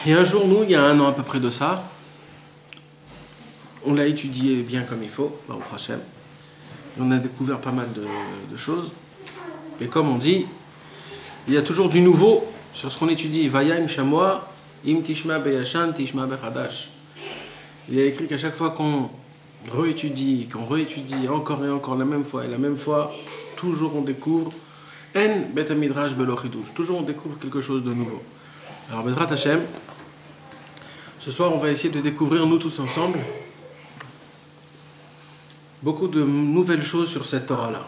Et un jour, nous, il y a 1 an à peu près de ça, on l'a étudié bien comme il faut, au Hachem. On a découvert pas mal de choses. Et comme on dit, il y a toujours du nouveau sur ce qu'on étudie. Vayam Shamoa, Im Tishma Beyashan, Tishma Bechadash. Il est écrit qu'à chaque fois qu'on réétudie encore et encore la même fois et la même fois, toujours on découvre En Bet Midrash Belo Chidush. Toujours on découvre quelque chose de nouveau. Alors Bezrat Hashem, ce soir on va essayer de découvrir nous tous ensemble beaucoup de nouvelles choses sur cette Torah-là.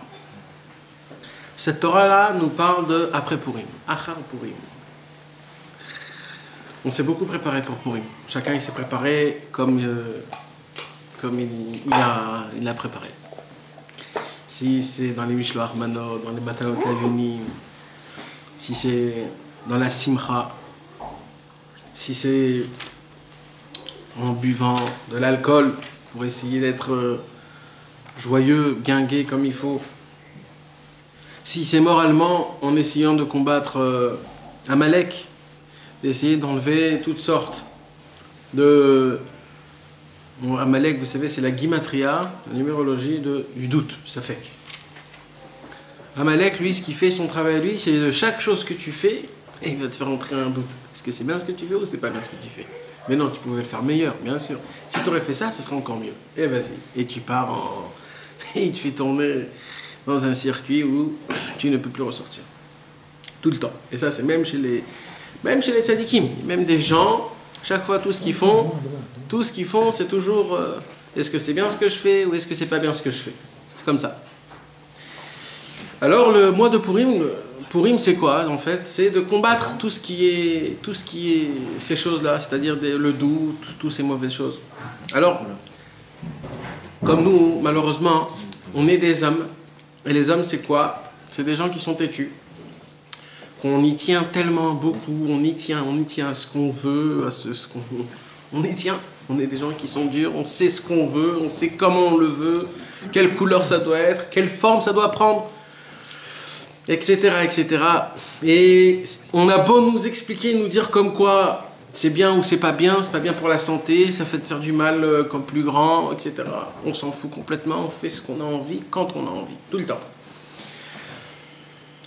Cette Torah-là nous parle de après Purim, Achar Purim. On s'est beaucoup préparé pour Purim. Chacun il s'est préparé comme il a préparé. Si c'est dans les Mishloach Manot, dans les Matanot Lavini, si c'est dans la Simcha, si c'est en buvant de l'alcool pour essayer d'être joyeux, bien gai comme il faut, si c'est moralement en essayant de combattre Amalek, d'essayer d'enlever toutes sortes de... Bon, Amalek, vous savez, c'est la guimatria, la numérologie du doute, ça fait. Amalek, lui, ce qui fait son travail à lui, c'est de chaque chose que tu fais, il va te faire entrer un doute. Est-ce que c'est bien ce que tu fais ou c'est pas bien ce que tu fais? Mais non, tu pouvais le faire meilleur, bien sûr. Si tu aurais fait ça, ce serait encore mieux. Et vas-y. Et tu pars en... Et il te fait tomber dans un circuit où tu ne peux plus ressortir. Tout le temps. Et ça, c'est même chez les tzadikim. Même des gens, chaque fois, tout ce qu'ils font, c'est toujours est-ce que c'est bien ce que je fais ou est-ce que c'est pas bien ce que je fais? C'est comme ça. Alors, le mois de Purim, c'est quoi en fait? C'est de combattre tout ce qui est ces choses-là, c'est-à-dire le doute, toutes ces mauvaises choses. Alors, comme nous, malheureusement, on est des hommes. Et les hommes, c'est quoi? C'est des gens qui sont têtus. On y tient tellement beaucoup, on y tient à ce qu'on veut, on y tient. On est des gens qui sont durs, on sait ce qu'on veut, on sait comment on le veut, quelle couleur ça doit être, quelle forme ça doit prendre, etc., etc. Et on a beau nous expliquer, nous dire comme quoi c'est bien ou c'est pas bien pour la santé, ça fait faire du mal comme plus grand, etc. On s'en fout complètement, on fait ce qu'on a envie, quand on a envie, tout le temps.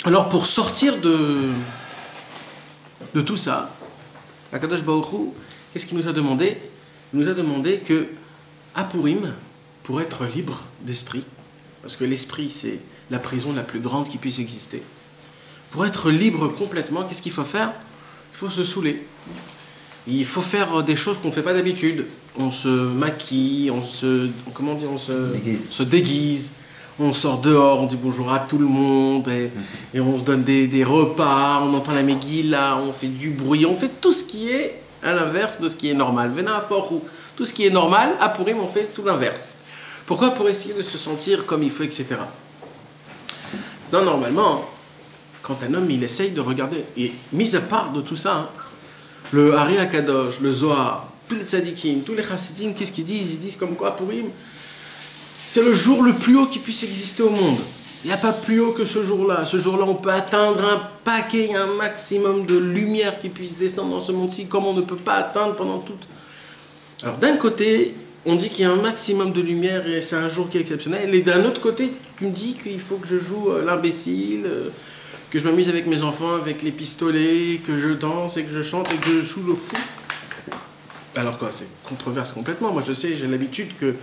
Alors pour sortir de tout ça, Akadosh Baruch Hu, qu'est-ce qu'il nous a demandé? Il nous a demandé que à Purim, pour être libre d'esprit, parce que l'esprit c'est la prison la plus grande qui puisse exister, pour être libre complètement, qu'est-ce qu'il faut faire? Il faut se saouler. Il faut faire des choses qu'on ne fait pas d'habitude. On se maquille, on se déguise. On sort dehors, on dit bonjour à tout le monde, et on se donne des repas, on entend la Megillah, on fait du bruit, on fait tout ce qui est à l'inverse de ce qui est normal. Tout ce qui est normal, à Purim, on fait tout l'inverse. Pourquoi? Pour essayer de se sentir comme il faut, etc. Non, normalement, quand un homme, il essaye de regarder, et mis à part de tout ça, hein, le Ari Akadosh, le Zohar, tous les tzadikim, tous les chassidim, qu'est-ce qu'ils disent? Ils disent comme quoi, Purim, c'est le jour le plus haut qui puisse exister au monde. Il n'y a pas plus haut que ce jour-là. Ce jour-là, on peut atteindre un paquet, un maximum de lumière qui puisse descendre dans ce monde-ci, comme on ne peut pas atteindre pendant toute... Alors, d'un côté, on dit qu'il y a un maximum de lumière et c'est un jour qui est exceptionnel. Et d'un autre côté, tu me dis qu'il faut que je joue l'imbécile, que je m'amuse avec mes enfants, avec les pistolets, que je danse et que je chante et que je joue le fou. Alors quoi, c'est controverse complètement. Moi, je sais, j'ai l'habitude que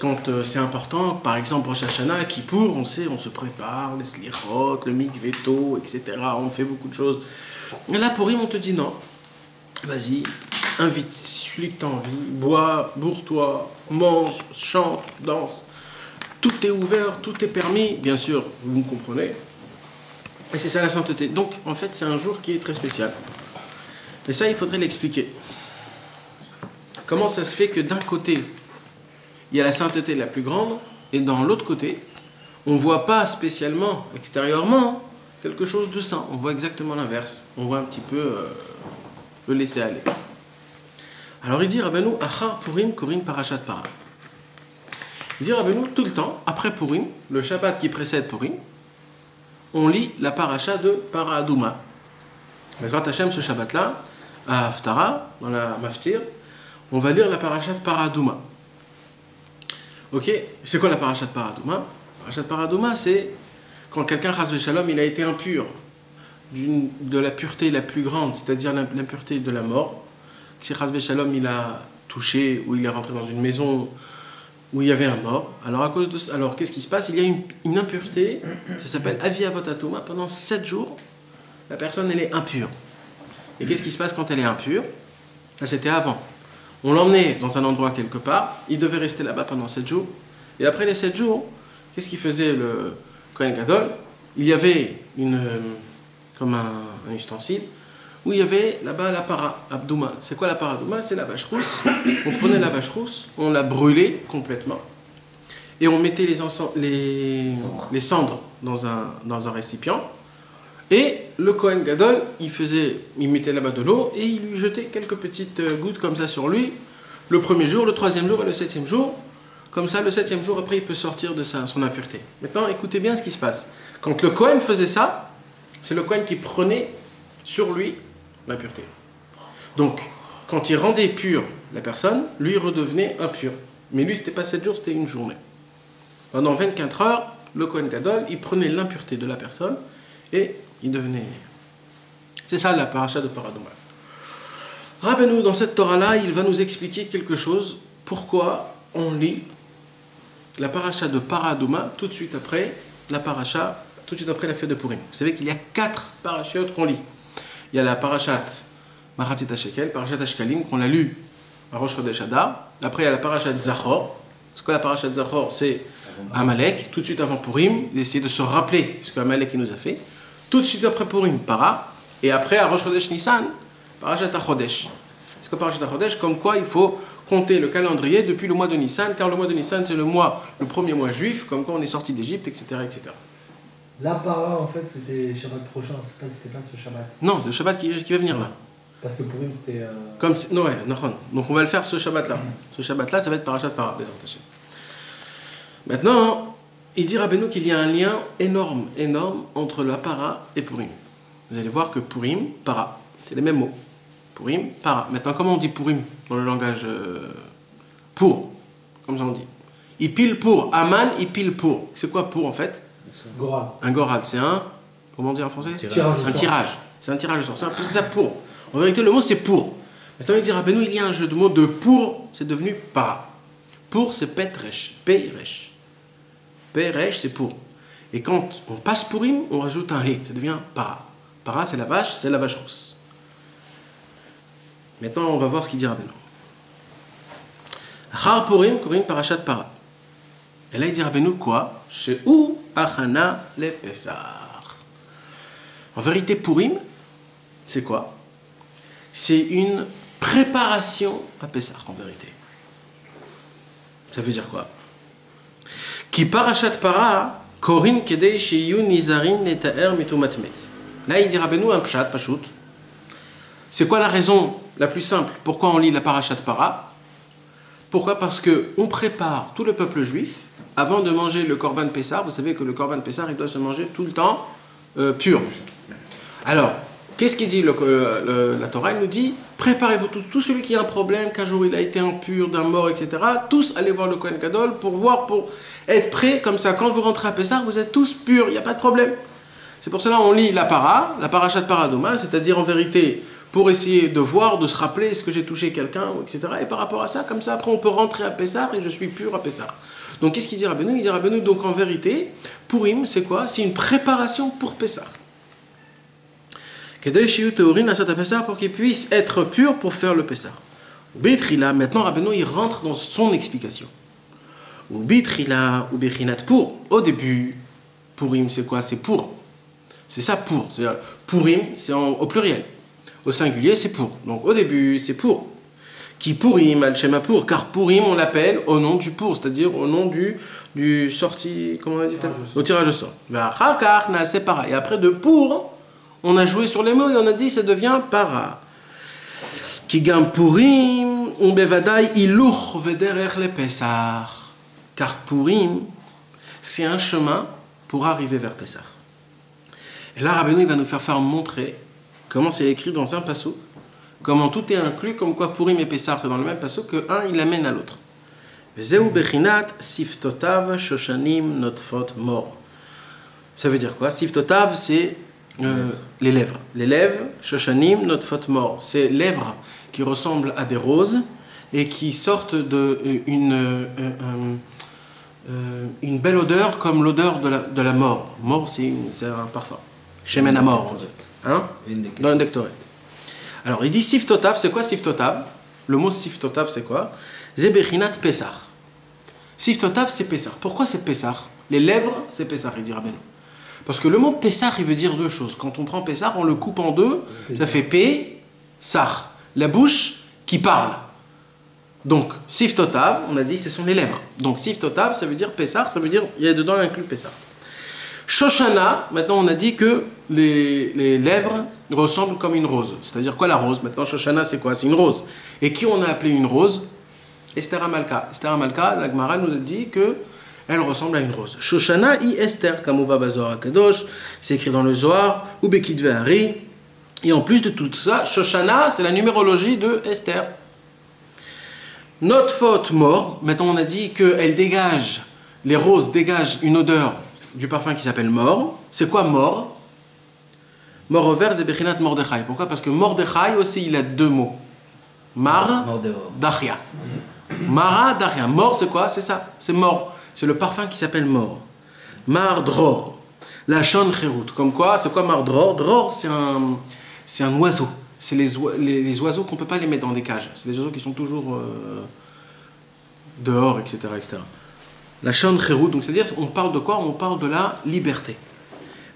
quand c'est important, par exemple Rosh Hashanah, Kippour, on sait, on se prépare, les slichot, le mikveto, etc. On fait beaucoup de choses. Et là, pour Purim, on te dit non. Vas-y, invite celui que tu as envie, bois, bourre-toi, mange, chante, danse. Tout est ouvert, tout est permis, bien sûr, vous me comprenez. Et c'est ça la sainteté. Donc, en fait, c'est un jour qui est très spécial. Et ça, il faudrait l'expliquer. Comment ça se fait que d'un côté, il y a la sainteté la plus grande, et dans l'autre côté, on ne voit pas spécialement, extérieurement, quelque chose de saint. On voit exactement l'inverse. On voit un petit peu le laisser aller. Alors il dit, Rabbeinu, Achar Purim, Korin Parashat Para. Il dit, Rabbeinu, tout le temps, après Purim, le Shabbat qui précède Purim, on lit la paracha de Para Aduma. Bezrat Hashem, ce Shabbat-là, à Haftara, dans la Maftir, on va lire la paracha de Paradouma. Ok, c'est quoi la paracha de Paradouma? La paracha de Paradouma, c'est quand quelqu'un, chas v'shalom, il a été impur, de la pureté la plus grande, c'est-à-dire l'impureté de la mort. Si chas v'shalom, il a touché ou il est rentré dans une maison où il y avait un mort, alors qu'est-ce qui se passe? Il y a une impureté, ça s'appelle Avi Avot Atuma, pendant 7 jours, la personne elle est impure. Et qu'est-ce qui se passe quand elle est impure? Ça c'était avant. On l'emmenait dans un endroit quelque part, il devait rester là-bas pendant 7 jours, et après les 7 jours, qu'est-ce qu'il faisait le Kohen Gadol? Il y avait comme un ustensile, où il y avait là-bas la para abdouma. C'est quoi la para abdouma? C'est la vache rousse. On prenait la vache rousse, on la brûlait complètement et on mettait les cendres dans un récipient. Et le Kohen Gadol, il mettait là-bas de l'eau et il lui jetait quelques petites gouttes comme ça sur lui, le premier jour, le troisième jour et le septième jour. Comme ça, le septième jour, après, il peut sortir de son impureté. Maintenant, écoutez bien ce qui se passe. Quand le Kohen faisait ça, c'est le Kohen qui prenait sur lui l'impureté. Donc, quand il rendait pure la personne, lui redevenait impur. Mais lui, c'était pas 7 jours, c'était une journée. Pendant 24 heures, le Kohen Gadol, il prenait l'impureté de la personne et il devenait... C'est ça la paracha de Paradouma. Rabbeinu, dans cette Torah-là, il va nous expliquer quelque chose. Pourquoi on lit la paracha de Paradouma tout de suite après la paracha, tout de suite après la fête de Purim. Vous savez qu'il y a 4 parachiotes qu'on lit. Il y a la parachat Machatzit HaShekel, parachat Ashkalim, qu'on a lu à Rosh Chodesh Adar. Après, il y a la parachat Zachor. Ce que la parachat Zachor, c'est Amalek. Tout de suite avant Purim, il essaie de se rappeler ce qu'Amalek nous a fait. Tout de suite après Purim, Para. Et après, à Rosh Chodesh Nissan, parachat HaChodesh. Ce que parachat HaChodesh, comme quoi il faut compter le calendrier depuis le mois de Nissan, car le mois de Nissan, c'est le premier mois juif, comme quoi on est sorti d'Égypte, etc., etc. La para, en fait, c'était Shabbat prochain, c'est pas ce Shabbat. Non, c'est le Shabbat qui va venir là. Parce que Purim, c'était... Non, ouais, donc on va le faire ce Shabbat-là. Ce Shabbat-là, ça va être Parashat Para. Maintenant, il dit Rabbeinu qu'il y a un lien énorme entre la Para et Purim. Vous allez voir que Purim, Para, c'est les mêmes mots. Purim, Para. Maintenant, comment on dit Purim dans le langage pour? Comme ça on dit. Il pile pour. Aman, il pile pour. C'est quoi pour en fait? Goral. Un goral, c'est un... Comment on dit en français? Un tirage. C'est un tirage de sort. C'est ça pour. En vérité, le mot c'est pour. Maintenant, il dit Rabbeinu, il y a un jeu de mots de pour, c'est devenu para. Pour, c'est petresh. Peiresh. Peiresh, c'est pour. Et quand on passe Purim, on rajoute un he, ça devient para. Para, c'est la vache rousse. Maintenant, on va voir ce qu'il dit Rabbeinu. Char Purim, parachat para. Et là, il dit Rabbeinu quoi? Chez où achana le Pessar. En vérité, Purim, c'est quoi? C'est une préparation à Pessah, en vérité. Ça veut dire quoi? Qui parachat para, korin kedei sheyu nizarin netaer mitumatmet. Là, il dit Rabbeinu un pshat, pachout. C'est quoi la raison la plus simple? Pourquoi on lit la parachat para? Pourquoi? Parce qu'on prépare tout le peuple juif avant de manger le korban Pessah. Vous savez que le korban Pessah, il doit se manger tout le temps pur. Alors, qu'est-ce qu'il dit la Torah? Elle nous dit, préparez-vous tous, tout celui qui a un problème, qu'un jour il a été impur, d'un mort, etc. Tous allez voir le Kohen Gadol pour être prêts, comme ça, quand vous rentrez à Pessah, vous êtes tous purs, il n'y a pas de problème. C'est pour cela qu'on lit la parachat Paradouma, c'est-à-dire en vérité, pour essayer de voir, de se rappeler, est-ce que j'ai touché quelqu'un, etc. Et par rapport à ça, comme ça, après on peut rentrer à Pessah et je suis pur à Pessah. Donc qu'est-ce qu'il dit Rabbeinu? Il dit Rabbeinu, donc en vérité, Purim, c'est quoi? C'est une préparation pour Pessah. Pour qu'il puisse être pur pour faire le Pessah. Maintenant, Rabbeinu, il rentre dans son explication. Pour. Au début, Purim, c'est quoi? C'est pour. C'est ça, pour. C'est-à-dire, Purim, c'est au pluriel. Au singulier, c'est pour. Donc, au début, c'est pour. Qui Purim, al-shema pour. Car Purim, on l'appelle au nom du pour, c'est-à-dire au nom du sorti, comment on a dit? Au tirage de sort. Et après, de pour, on a joué sur les mots et on a dit ça devient para. Qui gam Purim, on bevadai iluch vederech le Pessah. Car Purim, c'est un chemin pour arriver vers Pessah. Et là, Rabbeinu va nous faire montrer comment c'est écrit dans un passouk. comment tout est inclus, comme quoi Purim et Pessah c'est dans le même pasuk, que un il amène à l'autre. Vezeu bechinat siftotav shoshanim notfot mor. Ça veut dire quoi? Siftotav, c'est les lèvres. Les lèvres, shoshanim notfot mor. C'est lèvres qui ressemblent à des roses et qui sortent une belle odeur comme l'odeur de la mort. Mort, c'est un parfum. Shemen mort, on dit. Hein? Dans un dectoret. Alors, il dit siftotav, c'est quoi siftotav? Le mot siftotav, c'est quoi? Zebechinat Pessah. Siftotav, c'est Pessah. Pourquoi c'est Pessah? Les lèvres, c'est Pessah, il dira ben non. Parce que le mot Pessah, il veut dire deux choses. Quand on prend Pessah, on le coupe en deux, ça fait Pessah. La bouche qui parle. Donc, Siftotav, on a dit, ce sont les lèvres. Donc, Siftotav, ça veut dire Pessah, ça veut dire, il y a dedans inclus Pessah. Shoshana, maintenant on a dit que les lèvres ressemblent comme une rose. C'est-à-dire quoi la rose? Maintenant, Shoshana, c'est quoi? C'est une rose. Et qui on a appelé une rose? Esther Amalka. Esther Amalka, la Gemara nous a dit que elle ressemble à une rose. Shoshana i Esther, Kamova Bazor Kadosh, c'est écrit dans le Zohar, ou Bekidve Hari. Et en plus de tout ça, Shoshana, c'est la numérologie de Esther. Notre faute mort, maintenant on a dit que elle dégage, les roses dégagent une odeur du parfum qui s'appelle mort. C'est quoi mort? Mort au vert, Zebechinat Mordechai. Pourquoi? Parce que Mordechai aussi, il a deux mots. Mar, Dachia. Mara, Dachia. Mort, c'est quoi? C'est ça, c'est mort. C'est le parfum qui s'appelle mort. Mar, Dror. La Shon Cherut. Comme quoi, c'est quoi Mar, Dror? Dror, c'est un oiseau. C'est les oiseaux qu'on ne peut pas les mettre dans des cages. C'est les oiseaux qui sont toujours dehors, etc., etc. La Shon Cherut, donc c'est-à-dire, on parle de quoi? On parle de la liberté.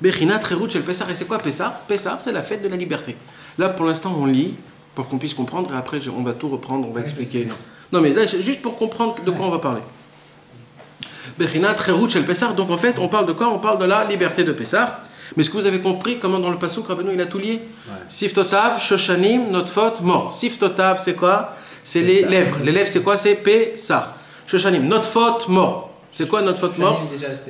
Bechinat Cherut chez le Pessah. Et c'est quoi Pessah? Pessah, c'est la fête de la liberté. Là, pour l'instant, on lit pour qu'on puisse comprendre. Et après, on va tout reprendre, on va expliquer. Non, mais là, juste pour comprendre de quoi on va parler. Bechinat Cherut chez le Pessah. Donc, en fait, on parle de quoi? On parle de la liberté de Pessah. Mais est-ce que vous avez compris comment dans le pasuk, Rabbeinu, il a tout lié? Siftotav, Shoshanim, Notfot, mort. Siftotav, c'est quoi? C'est les lèvres. Les lèvres, c'est quoi? C'est Pessah. Shoshanim, Notfot, mort. C'est quoi Notfot, mort?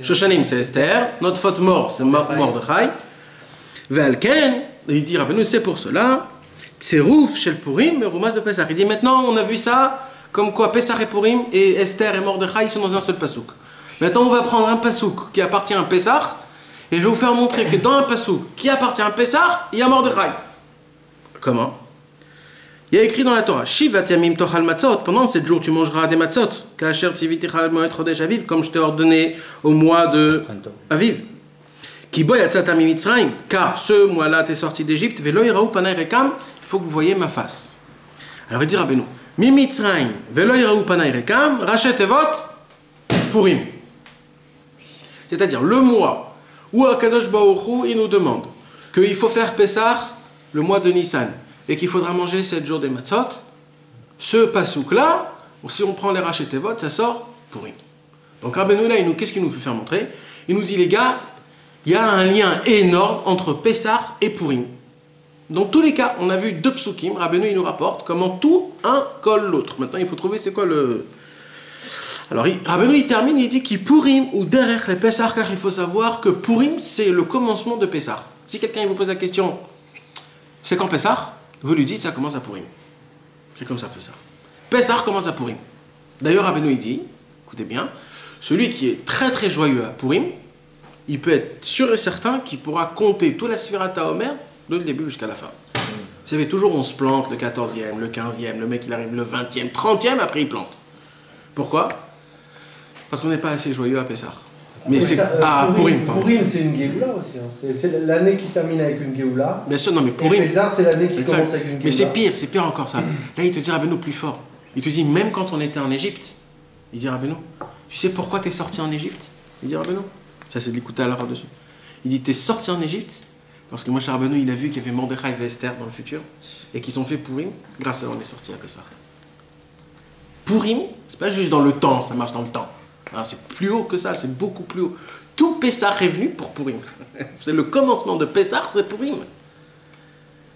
Shoshanim, c'est Esther. Notfot, mort, c'est Mordechai. Velken, il dit, Rabbeinu, c'est pour cela. Tserouf, Shel Purim, Meruma de Pessah. Il dit, maintenant, on a vu ça, comme quoi Pessah et Purim, et Esther et Mordechai, ils sont dans un seul pasuk. Maintenant, on va prendre un pasuk qui appartient à Pessah. Et je vais vous faire montrer que dans un pasuk qui appartient à Pessah, il y a Mordechai. Comment? Il y a écrit dans la Torah, Shivat yamim tochal matzot, pendant 7 jours tu mangeras des matzot, kasher tziviti chal moed chodesh aviv, comme je t'ai ordonné au mois de Aviv. Ki bo yatzata mi Mitzrayim, car ce mois-là t'es sorti d'Égypte, velo yiraou panay rekam, il faut que vous voyez ma face. Alors il dit Rabbeinu, mi Mitzrayim, velo yiraou panay rekam, rachet evot, Purim. C'est-à-dire le mois où Akadosh Baruch Hu, il nous demande qu'il faut faire Pessah le mois de Nissan et qu'il faudra manger 7 jours des matzot, ce pasouk-là, si on prend les rachetevot, ça sort Purim. Donc Rabbeinu là, qu'est-ce qu'il nous fait faire montrer? Il nous dit, les gars, il y a un lien énorme entre Pessah et Purim. Dans tous les cas, on a vu 2 psukim, Rabbeinu il nous rapporte comment tout un colle l'autre. Maintenant, il faut trouver c'est quoi le... Alors, Rabbeinu il termine, il dit qu'il Purim ou derech le Pessah, car il faut savoir que Purim c'est le commencement de Pessah. Si quelqu'un vous pose la question, c'est quand Pessah? Vous lui dites, ça commence à Purim. C'est comme ça Pessah. Pessah commence à Purim. D'ailleurs, Rabbeinu il dit, écoutez bien, celui qui est très très joyeux à Purim, il peut être sûr et certain qu'il pourra compter toute la Sfirata Omer de le début jusqu'à la fin. Vous savez, toujours on se plante le 14e, le 15e, le mec il arrive le 20e, 30e, après il plante. Pourquoi? Parce qu'on n'est pas assez joyeux à Pessah. Mais c'est à Purim. Purim, c'est une Géoula aussi. Hein. C'est l'année qui se termine avec une Géoula. Bien sûr, non, mais Purim. Et Pessah, c'est l'année qui commence avec une Géoula. Mais c'est pire encore ça. Là, il te dit Rabbeinu plus fort. Il te dit, même quand on était en Égypte, il dit Rabbeinu, tu sais pourquoi tu es sorti en Égypte? Il dit Rabbeinu. Ça, c'est de l'écouter à l'heure dessus. Il dit, tu es sorti en Égypte parce que moi, Rabbeinu, il a vu qu'il y avait Mordechai et Esther dans le futur et qu'ils ont fait Purim. Grâce à eux, on est sorti à Pessah. Purim, c'est pas juste dans le temps, ça marche dans le temps. C'est plus haut que ça, c'est beaucoup plus haut. Tout Pessah est venu pour Purim. C'est le commencement de Pessah, c'est Purim.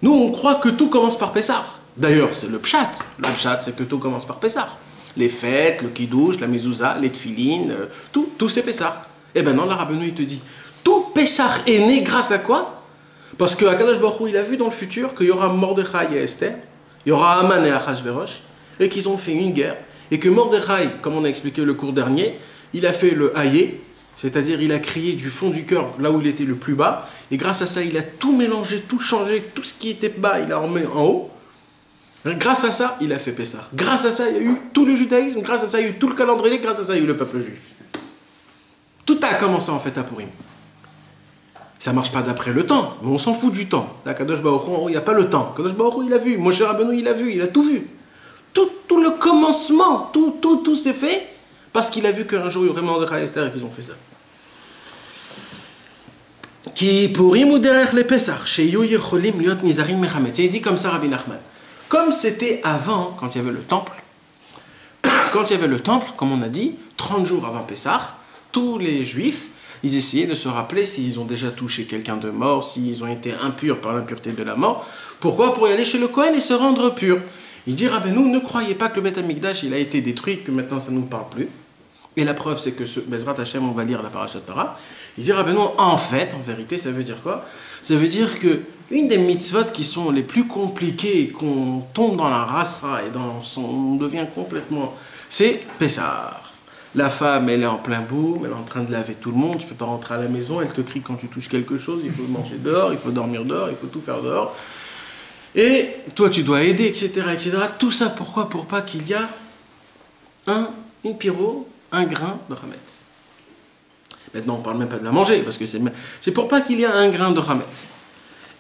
Nous, on croit que tout commence par Pessah. D'ailleurs, c'est le pshat. Le pshat, c'est que tout commence par Pessah. Les fêtes, le kiddush, la mezouza, les tfilines, tout c'est Pessah. Eh bien non, la Rabbeinu, il te dit, tout Pessah est né grâce à quoi? Parce que Akadosh Baruch Hu, il a vu dans le futur qu'il y aura Mordechai et Esther, il y aura Haman et Achashverosh, et qu'ils ont fait une guerre, et que Mordechai, comme on a expliqué le cours dernier, il a fait le haïe, c'est-à-dire il a crié du fond du cœur, là où il était le plus bas, et grâce à ça, il a tout mélangé, tout changé, tout ce qui était bas, il a remis en haut. Grâce à ça, il a fait Pessah. Grâce à ça, il y a eu tout le judaïsme, grâce à ça, il y a eu tout le calendrier, grâce à ça, il y a eu le peuple juif. Tout a commencé en fait à Purim. Ça ne marche pas d'après le temps, mais on s'en fout du temps. Là, Kadosh Baruch Hu, il n'y a pas le temps. Kadosh Baruch Hu, il a vu. Moshe Rabbeinu, il a vu, il a tout vu. Tout le commencement, tout s'est fait parce qu'il a vu qu'un jour, il y aurait Mordechai et Esther et qu'ils ont fait ça. Qui Purim ou derrière les Pessah, chez Yu Yecholim Liot Nizarim Mechametz. Et il dit comme ça, Rabbi Nachman. Comme c'était avant, quand il y avait le temple, comme on a dit, 30 jours avant Pessah, tous les Juifs, ils essayaient de se rappeler s'ils ont déjà touché quelqu'un de mort, s'ils ont été impurs par l'impureté de la mort. Pourquoi? Pour y aller chez le Kohen et se rendre pur. Il dit, Rabbeinu, ne croyez pas que le Beth Amikdash il a été détruit, que maintenant ça ne nous parle plus. Et la preuve, c'est que ce Bezrat Hashem, on va lire la Parashat Para. Il dit, Rabbeinu, en vérité, ça veut dire quoi? Ça veut dire que une des mitzvot qui sont les plus compliquées, qu'on tombe dans la rasra et on devient complètement, c'est Pessah. La femme, elle est en plein boom, elle est en train de laver tout le monde, tu ne peux pas rentrer à la maison, elle te crie quand tu touches quelque chose, il faut manger dehors, il faut dormir dehors, il faut tout faire dehors. Et toi, tu dois aider, etc., etc. Tout ça, pourquoi? Pour pas qu'il y ait une pyro, un grain de chametz. Maintenant, on ne parle même pas de la manger, parce que c'est pour pas qu'il y ait un grain de chametz.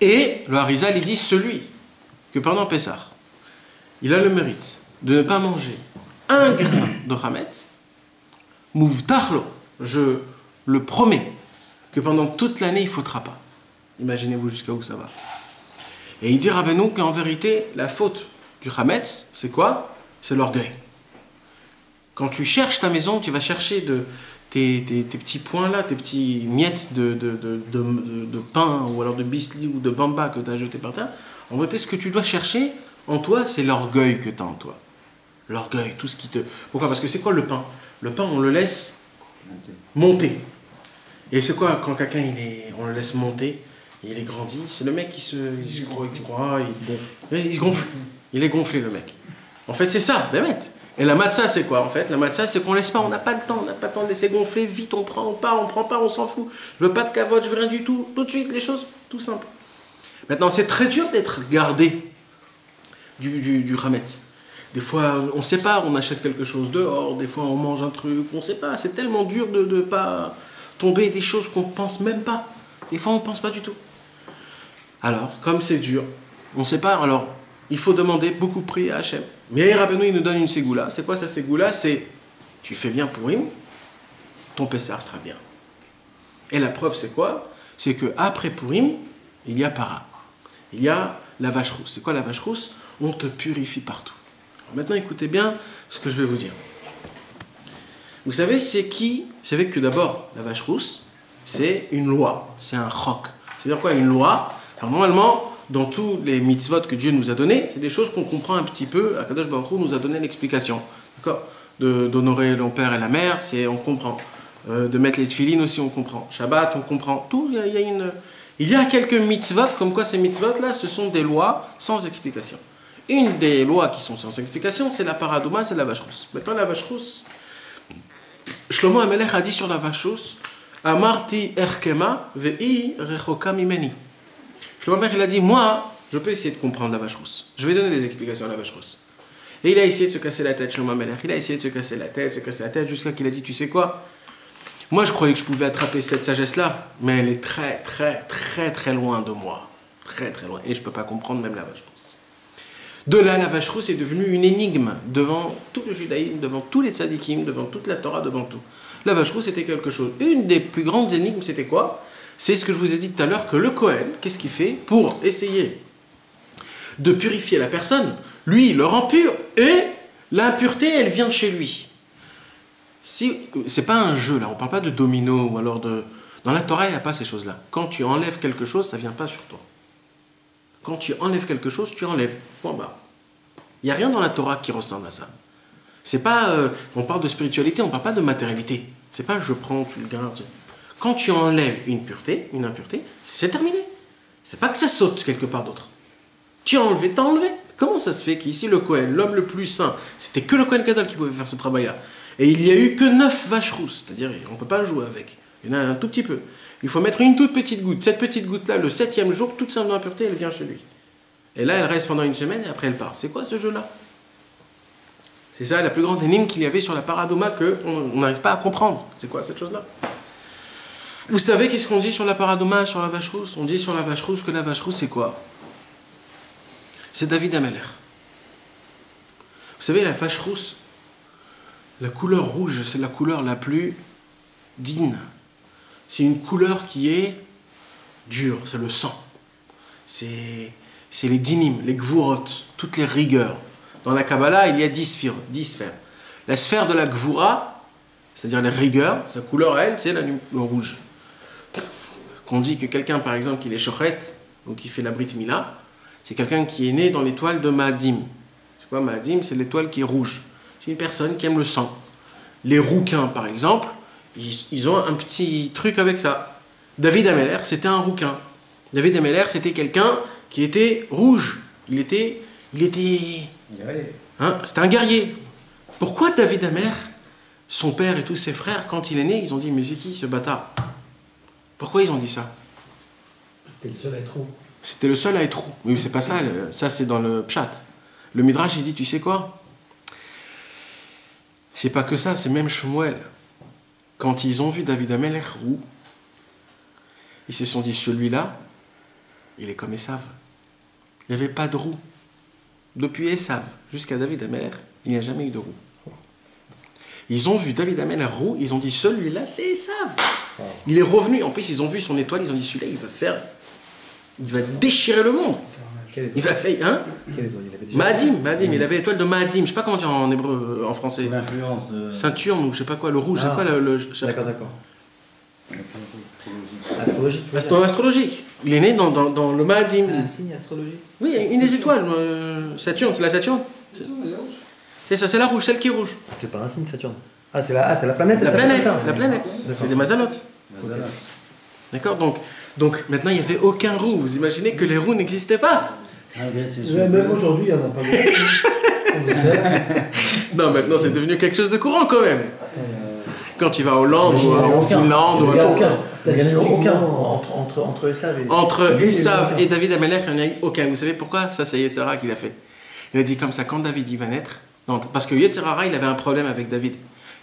Et le Harizal, il dit celui que pendant Pessah, il a le mérite de ne pas manger un grain de chametz, Mouvtachlo, je le promets que pendant toute l'année, il ne faudra pas. Imaginez-vous jusqu'à où ça va. Et il dit Rabbeinu qu'en vérité, la faute du Hametz, c'est quoi? C'est l'orgueil. Quand tu cherches ta maison, tu vas chercher tes petits points là, tes petits miettes de pain, ou alors de bisli ou de bamba que tu as jeté par terre. En vérité, ce que tu dois chercher en toi, c'est l'orgueil que tu as en toi. L'orgueil, tout ce qui te... Pourquoi? Parce que c'est quoi le pain? Le pain, on le laisse monter. Et c'est quoi quand quelqu'un, on le laisse monter, il est grandi? C'est le mec qui se croit, il se gonfle. Il est gonflé, le mec. En fait, c'est ça, bête. Et la matzah, c'est quoi en fait? La matzah, c'est qu'on laisse pas, on n'a pas le temps, de laisser gonfler, vite, on prend, on prend pas, on s'en fout. Je veux pas de cavote, je veux rien du tout. Tout de suite, les choses, tout simple. Maintenant, c'est très dur d'être gardé du Hametz. Des fois, on ne sait pas, on achète quelque chose dehors, des fois on mange un truc, on ne sait pas. C'est tellement dur de ne pas tomber des choses qu'on ne pense même pas. Des fois, on ne pense pas du tout. Alors, comme c'est dur, on ne sait pas, alors il faut demander, beaucoup prier à Hachem. Mais Rabbeinu, il nous donne une ségoula. C'est quoi sa ségoula? C'est, tu fais bien Purim, ton Pessah sera bien. Et la preuve, c'est quoi? C'est qu'après Purim, il y a Para. Il y a la vache rousse. C'est quoi la vache rousse? On te purifie partout. Maintenant, écoutez bien ce que je vais vous dire. Vous savez, c'est qui? Vous savez que d'abord, la vache rousse, c'est une loi, c'est un chok. C'est-à-dire quoi, une loi? Alors, normalement, dans tous les mitzvot que Dieu nous a donnés, c'est des choses qu'on comprend un petit peu. Akadosh Baruch Hu nous a donné l'explication. D'accord? D'honorer le père et la mère, on comprend. De mettre les tefilines aussi, on comprend. Shabbat, on comprend. Tout, il y a quelques mitzvot, comme quoi ces mitzvot-là, ce sont des lois sans explication. Une des lois qui sont sans explication, c'est la paradouma, c'est la vache rousse. Maintenant, la vache rousse, Shlomo HaMelech a dit sur la vache rousse, Amarti erkema ve'i rechoka mimeni. Shlomo HaMelech, il a dit, moi, je peux essayer de comprendre la vache rousse. Je vais donner des explications à la vache rousse. Et il a essayé de se casser la tête, Shlomo HaMelech. Il a essayé de se casser la tête, jusqu'à qu'il a dit, tu sais quoi? Moi, je croyais que je pouvais attraper cette sagesse-là, mais elle est très, très, très, très loin de moi. Très, très loin. Et je ne peux pas comprendre même la vache rousse. De là, la vache rousse est devenue une énigme devant tout le judaïsme, devant tous les tzadikim, devant toute la Torah, devant tout. La vache rousse était quelque chose. Une des plus grandes énigmes, c'était quoi? C'est ce que je vous ai dit tout à l'heure, que le Kohen, qu'est-ce qu'il fait pour essayer de purifier la personne? Lui, il le rend pur, et l'impureté, elle vient de chez lui. C'est pas un jeu, là, on parle pas de domino, ou alors de... Dans la Torah, il n'y a pas ces choses-là. Quand tu enlèves quelque chose, ça ne vient pas sur toi. Quand tu enlèves quelque chose, tu enlèves. Point barre. Il n'y a rien dans la Torah qui ressemble à ça. C'est pas, on parle de spiritualité, on ne parle pas de matérialité. C'est pas je prends, tu le gardes. Quand tu enlèves une impureté, c'est terminé. C'est pas que ça saute quelque part d'autre. Tu as enlevé, t'as enlevé. Comment ça se fait qu'ici le Kohen, l'homme le plus saint, c'était que le Kohen Gadol qui pouvait faire ce travail-là. Et il n'y a eu que 9 vaches rousses, c'est-à-dire on ne peut pas jouer avec. Il y en a un tout petit peu. Il faut mettre une toute petite goutte. Cette petite goutte-là, le 7e jour, toute simple impureté, elle vient chez lui. Et là, elle reste pendant une semaine et après elle part. C'est quoi ce jeu-là? C'est ça la plus grande énigme qu'il y avait sur la paradoma qu'on n'arrive pas à comprendre. C'est quoi cette chose-là? Vous savez qu'est-ce qu'on dit sur la paradoma, sur la vache rousse? On dit sur la vache rousse que la vache rousse, c'est quoi? C'est David Ameller. Vous savez, la vache rousse, la couleur rouge, c'est la couleur la plus digne. C'est une couleur qui est dure, c'est le sang. C'est les dinim, les gvurot, toutes les rigueurs. Dans la Kabbalah, il y a 10 sphères. La sphère de la gvura, c'est-à-dire les rigueurs, sa couleur à elle, c'est le rouge. Qu'on dit que quelqu'un, par exemple, qui est shochet, donc qui fait la Brit Mila, c'est quelqu'un qui est né dans l'étoile de Maadim. C'est quoi Maadim? C'est l'étoile qui est rouge. C'est une personne qui aime le sang. Les rouquins, par exemple, ils ont un petit truc avec ça. David Ameller, c'était un rouquin. David Ameller, c'était quelqu'un qui était rouge. Il était hein, c'était un guerrier. Pourquoi David Ameller, son père et tous ses frères, quand il est né, ils ont dit, mais c'est qui ce bâtard? Pourquoi ils ont dit ça? C'était le seul à être roux. C'était le seul à être roux. Mais c'est pas ça, ça c'est dans le Pshat. Le Midrash, il dit, tu sais quoi? C'est pas que ça, c'est même Shmuel. Quand ils ont vu David Ameller roux, ils se sont dit, celui-là, il est comme Esav. Il n'y avait pas de roux. Depuis Esav jusqu'à David Ameller, il n'y a jamais eu de roux. Ils ont vu David Ameller roux, ils ont dit, celui-là, c'est Esav. Il est revenu. En plus, ils ont vu son étoile, ils ont dit, celui-là, il va déchirer le monde. Il va faire, hein? Maadim, il avait l'étoile de Maadim. Je sais pas comment dire en hébreu, en français. L'influence de... Saturne ou je sais pas quoi, le rouge, c'est quoi le... D'accord. Astrologique. Il est né dans le Maadim. C'est un signe astrologique. Oui, une des étoiles. Saturne, c'est la Saturne. C'est ça, c'est la rouge, celle qui est rouge. C'est pas un signe Saturne. Ah, c'est la planète. La planète. C'est des mazalotes. D'accord, donc maintenant il n'y avait aucun roux. Vous imaginez que les roux n'existaient pas? Même aujourd'hui, il n'y en a pas beaucoup. Non, maintenant c'est devenu quelque chose de courant quand même. Quand tu vas en Hollande ou en Finlande. Il n'y a aucun. Il n'y en a aucun entre Esav et... Entre Esav et David Ameller, il n'y en a eu aucun. Vous savez pourquoi? Ça, c'est Yetzirah qui l'a fait. Il a dit comme ça, quand David il va naître... Non, parce que Yetzirah, il avait un problème avec David.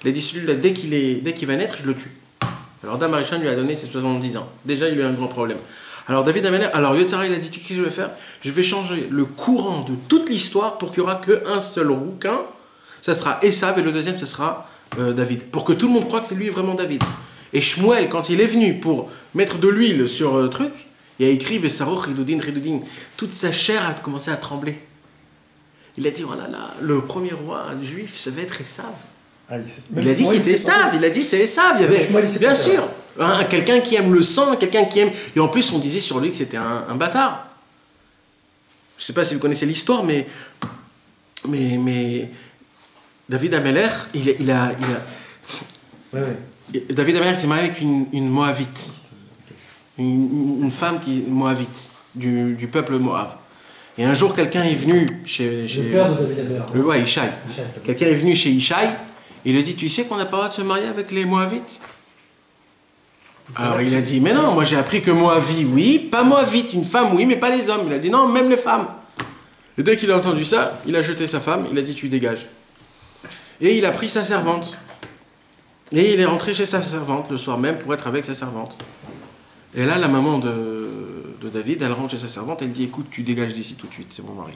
Il a dit, celui-là, dès qu'il va naître, je le tue. Alors Dam Arishan lui a donné ses 70 ans. Déjà, il a eu un grand problème. Alors David Ameller, alors Yetzirah, il a dit, tu sais ce que je vais faire? Je vais changer le courant de toute l'histoire pour qu'il n'y aura qu'un seul rouquin. Ça sera Esav et le deuxième, ce sera David. Pour que tout le monde croie que c'est lui vraiment David. Et Shmuel, quand il est venu pour mettre de l'huile sur le truc, il a écrit Vesaroch Ridoudin. Toute sa chair a commencé à trembler. Il a dit, oh là là, le premier roi juif, ça va être Esav. Il a dit que c'était Esav, il a dit c'est Esav, il y avait, bien sûr, hein, quelqu'un qui aime le sang, quelqu'un qui aime... Et en plus, on disait sur lui que c'était un bâtard. Je ne sais pas si vous connaissez l'histoire, mais David Ameller, David Ameller s'est marié avec une Moabite, une femme qui est Moabite, du peuple Moab. Et un jour, quelqu'un est venu chez le père de David Ameller. Le roi Ishaï. Quelqu'un est venu chez Ishaï. Il lui a dit, tu sais qu'on n'a pas le droit de se marier avec les Moabites? Alors il a dit, mais non, moi j'ai appris que Moavi, oui, pas Moavite, une femme, oui, mais pas les hommes. Il a dit, non, même les femmes. Et dès qu'il a entendu ça, il a jeté sa femme, il a dit, tu dégages. Et il a pris sa servante. Et il est rentré chez sa servante le soir même pour être avec sa servante. Et là, la maman de David, elle rentre chez sa servante, elle dit, écoute, tu dégages d'ici tout de suite, c'est mon mari.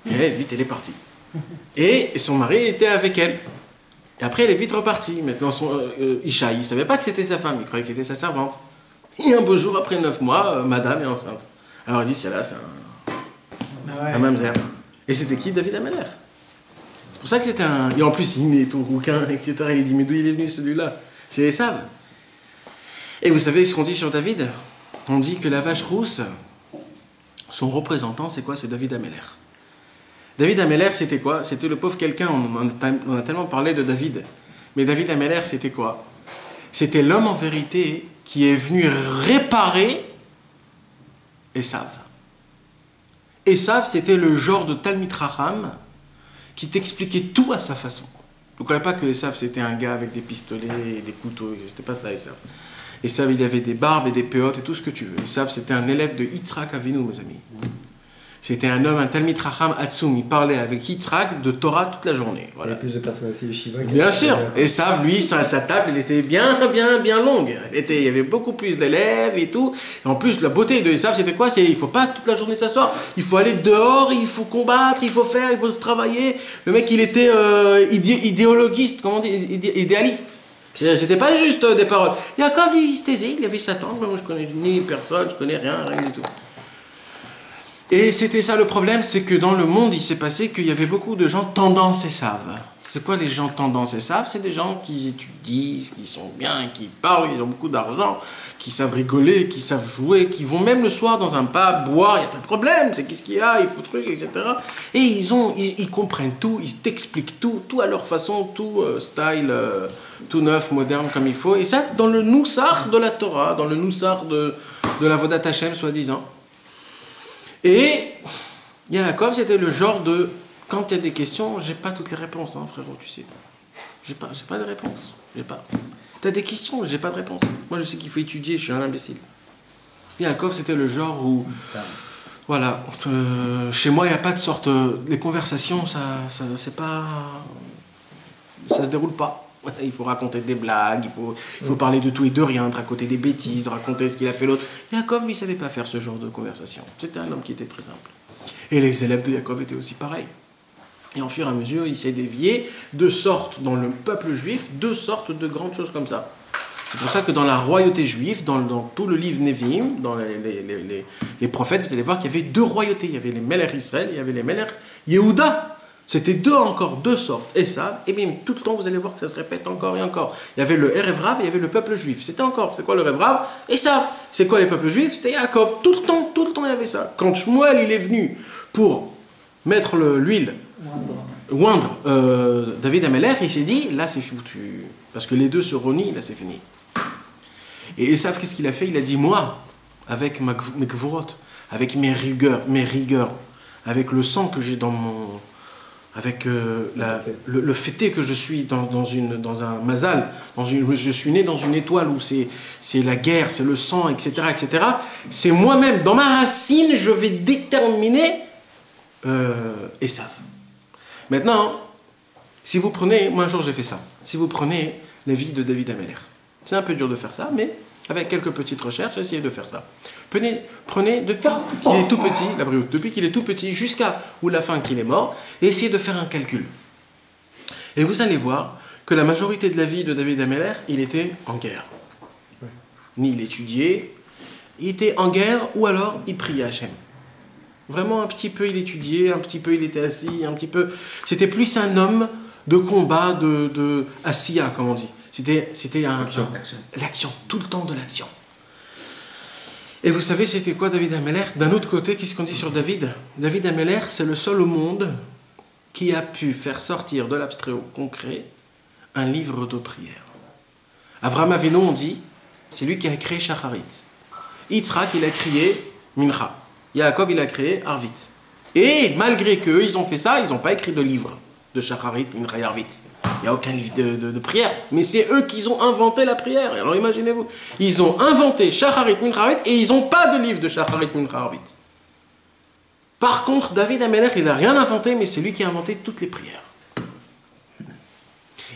Et elle, vite, elle est partie. Et son mari était avec elle. Et après, elle est vite repartie. Maintenant, Ishaï, il ne savait pas que c'était sa femme, il croyait que c'était sa servante. Et un beau jour, après 9 mois, madame est enceinte. Alors il dit, c'est là, c'est un mamzer. Et c'était qui? David Ameller. C'est pour ça que c'était un... Et en plus, il est tout rouquin, etc. Il dit, mais d'où il est venu celui-là? C'est Esav. Et vous savez ce qu'on dit sur David? On dit que la vache rousse, son représentant, c'est quoi? C'est David Ameller. David Ameller, c'était quoi? C'était le pauvre quelqu'un, on a tellement parlé de David. Mais David Ameller, c'était quoi? C'était l'homme en vérité qui est venu réparer Esav. Esav, c'était le genre de Talmid Chacham qui t'expliquait tout à sa façon. Vous ne croyez pas que Esav, c'était un gars avec des pistolets et des couteaux. C'était pas ça, Esav. Esav, il avait des barbes et des péotes et tout ce que tu veux. Esav, c'était un élève de Yitzhak Avinu, mes amis. C'était un homme, un Talmid Chacham Atzum. Il parlait avec Yitzhak de Torah toute la journée. Voilà. Il y a plus de personnes aussi au Shiva. Bien sûr. Esav, lui, sa table, elle était bien longue. Il y avait beaucoup plus d'élèves et tout. Et en plus, la beauté de Esav, c'était quoi? Il ne faut pas toute la journée s'asseoir. Il faut aller dehors, il faut combattre, il faut faire, il faut se travailler. Le mec, il était idéologiste, comment on dit, idéaliste. C'était pas juste des paroles. Yaakov, lui, il se taisait, il avait sa tante. Moi, je connais ni personne, je connais rien du tout. Et c'était ça le problème, c'est que dans le monde, il s'est passé qu'il y avait beaucoup de gens tendance Esav. C'est quoi les gens tendance Esav? C'est des gens qui étudient, qui sont bien, qui parlent, ils ont beaucoup d'argent, qui savent rigoler, qui savent jouer, qui vont même le soir dans un pub boire, il n'y a pas de problème, c'est qu'est-ce qu'il y a, il faut truc, etc. Et ils comprennent tout, ils t'expliquent tout à leur façon, tout style, tout neuf, moderne comme il faut. Et ça, dans le Noussar de la Torah, dans le Noussar de la Vodat Hashem, soi-disant. Et Yaakov, c'était le genre de... Quand il y a des questions, j'ai pas toutes les réponses, hein, frérot, tu sais. J'ai pas de réponse. T'as des questions, j'ai pas de réponse. Moi, je sais qu'il faut étudier, je suis un imbécile. Yaakov, c'était le genre où... Voilà, chez moi, il n'y a pas de sorte... les conversations, c'est pas... Ça se déroule pas. Il faut raconter des blagues, il faut parler de tout et de rien, de raconter des bêtises, de raconter ce qu'il a fait l'autre. Yaakov, lui, ne savait pas faire ce genre de conversation. C'était un homme qui était très simple. Et les élèves de Yaakov étaient aussi pareils. Et en fur et à mesure, il s'est dévié de sorte, dans le peuple juif, deux sortes de grandes choses comme ça. C'est pour ça que dans la royauté juive, dans tout le livre Nevi'im, dans les prophètes, vous allez voir qu'il y avait deux royautés. Il y avait les Melech Israël, il y avait les Melech Yehuda. C'était deux sortes. Et ça, et bien tout le temps, vous allez voir que ça se répète encore et encore. Il y avait le Erev Rav et il y avait le peuple juif. C'est quoi le Erev Rav? Et ça, c'est quoi les peuples juifs? C'était Yaakov. Tout le temps, il y avait ça. Quand Shmuel, il est venu pour mettre l'huile, oindre David Ameler, il s'est dit, là c'est foutu. Parce que les deux se renient, là c'est fini. Et Esav, qu'est-ce qu'il a fait? Il a dit, moi, avec mes gvurot, avec mes rigueurs, avec le sang que j'ai dans mon... avec le fêté que je suis dans un mazal, je suis né dans une étoile où c'est la guerre, c'est le sang, etc. C'est moi-même, dans ma racine, je vais déterminer Esav. Maintenant, si vous prenez, moi un jour j'ai fait ça, si vous prenez la vie de David Ameler, c'est un peu dur de faire ça, mais avec quelques petites recherches, essayez de faire ça. Prenez depuis qu'il est tout petit, la brioute, depuis qu'il est tout petit jusqu'à la fin qu'il est mort, et essayez de faire un calcul. Et vous allez voir que la majorité de la vie de David Ameler, il était en guerre. Ni il étudiait, il était en guerre, ou alors il priait Hachem. Vraiment un petit peu il étudiait, un petit peu il était assis, un petit peu... C'était plus un homme de combat, de Asiya, comme on dit. C'était l'action, tout le temps de l'action. Et vous savez, c'était quoi David Ameler? D'un autre côté, qu'est-ce qu'on dit sur David? David Ameler, c'est le seul au monde qui a pu faire sortir de l'abstrait au concret un livre de prière. Avraham Avinu, on dit, c'est lui qui a créé Shacharit. Yitzhak, il a créé Mincha. Yaakov, il a créé Arvit. Et malgré qu'eux, ils ont fait ça, ils n'ont pas écrit de livre de Shacharit, Mincha et Arvit. Il n'y a aucun livre de prière. Mais c'est eux qui ont inventé la prière. Alors imaginez-vous. Ils ont inventé Shacharit Mincha Arvit et ils n'ont pas de livre de Shacharit Mincha Arvit. Par contre, David Ameler, il n'a rien inventé, mais c'est lui qui a inventé toutes les prières.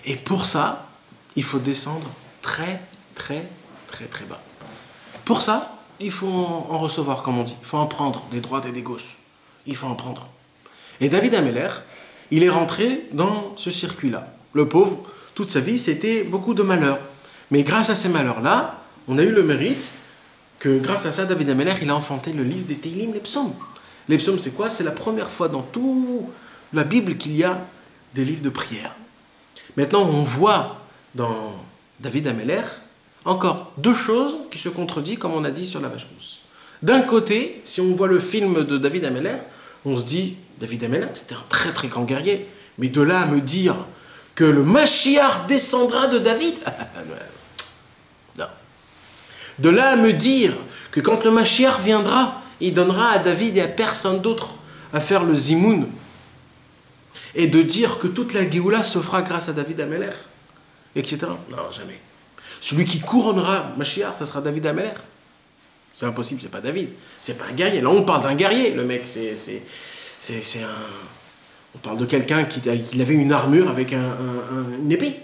Et pour ça, il faut descendre très bas. Pour ça, il faut en recevoir, comme on dit. Il faut en prendre des droites et des gauches. Il faut en prendre. Et David Ameler, il est rentré dans ce circuit-là. Le pauvre, toute sa vie, c'était beaucoup de malheurs. Mais grâce à ces malheurs-là, on a eu le mérite que grâce à ça, David Ameler, il a enfanté le livre des Teilim, les psaumes. Les psaumes, c'est quoi? C'est la première fois dans toute la Bible qu'il y a des livres de prière. Maintenant, on voit dans David Ameler encore deux choses qui se contredisent, comme on a dit sur la vache rousse. D'un côté, si on voit le film de David Ameler, on se dit, David Ameler, c'était un très grand guerrier. Mais de là à me dire que le Mashiach descendra de David, non. De là à me dire que quand le Mashiach viendra, il donnera à David et à personne d'autre à faire le zimoun et de dire que toute la Géoula se fera grâce à David Ameler, etc. Non, jamais. Celui qui couronnera Mashiach, ça sera David Ameler. C'est impossible, c'est pas David. C'est pas un guerrier. Là, on parle d'un guerrier. Le mec, c'est un... On parle de quelqu'un qui avait une armure avec une épée.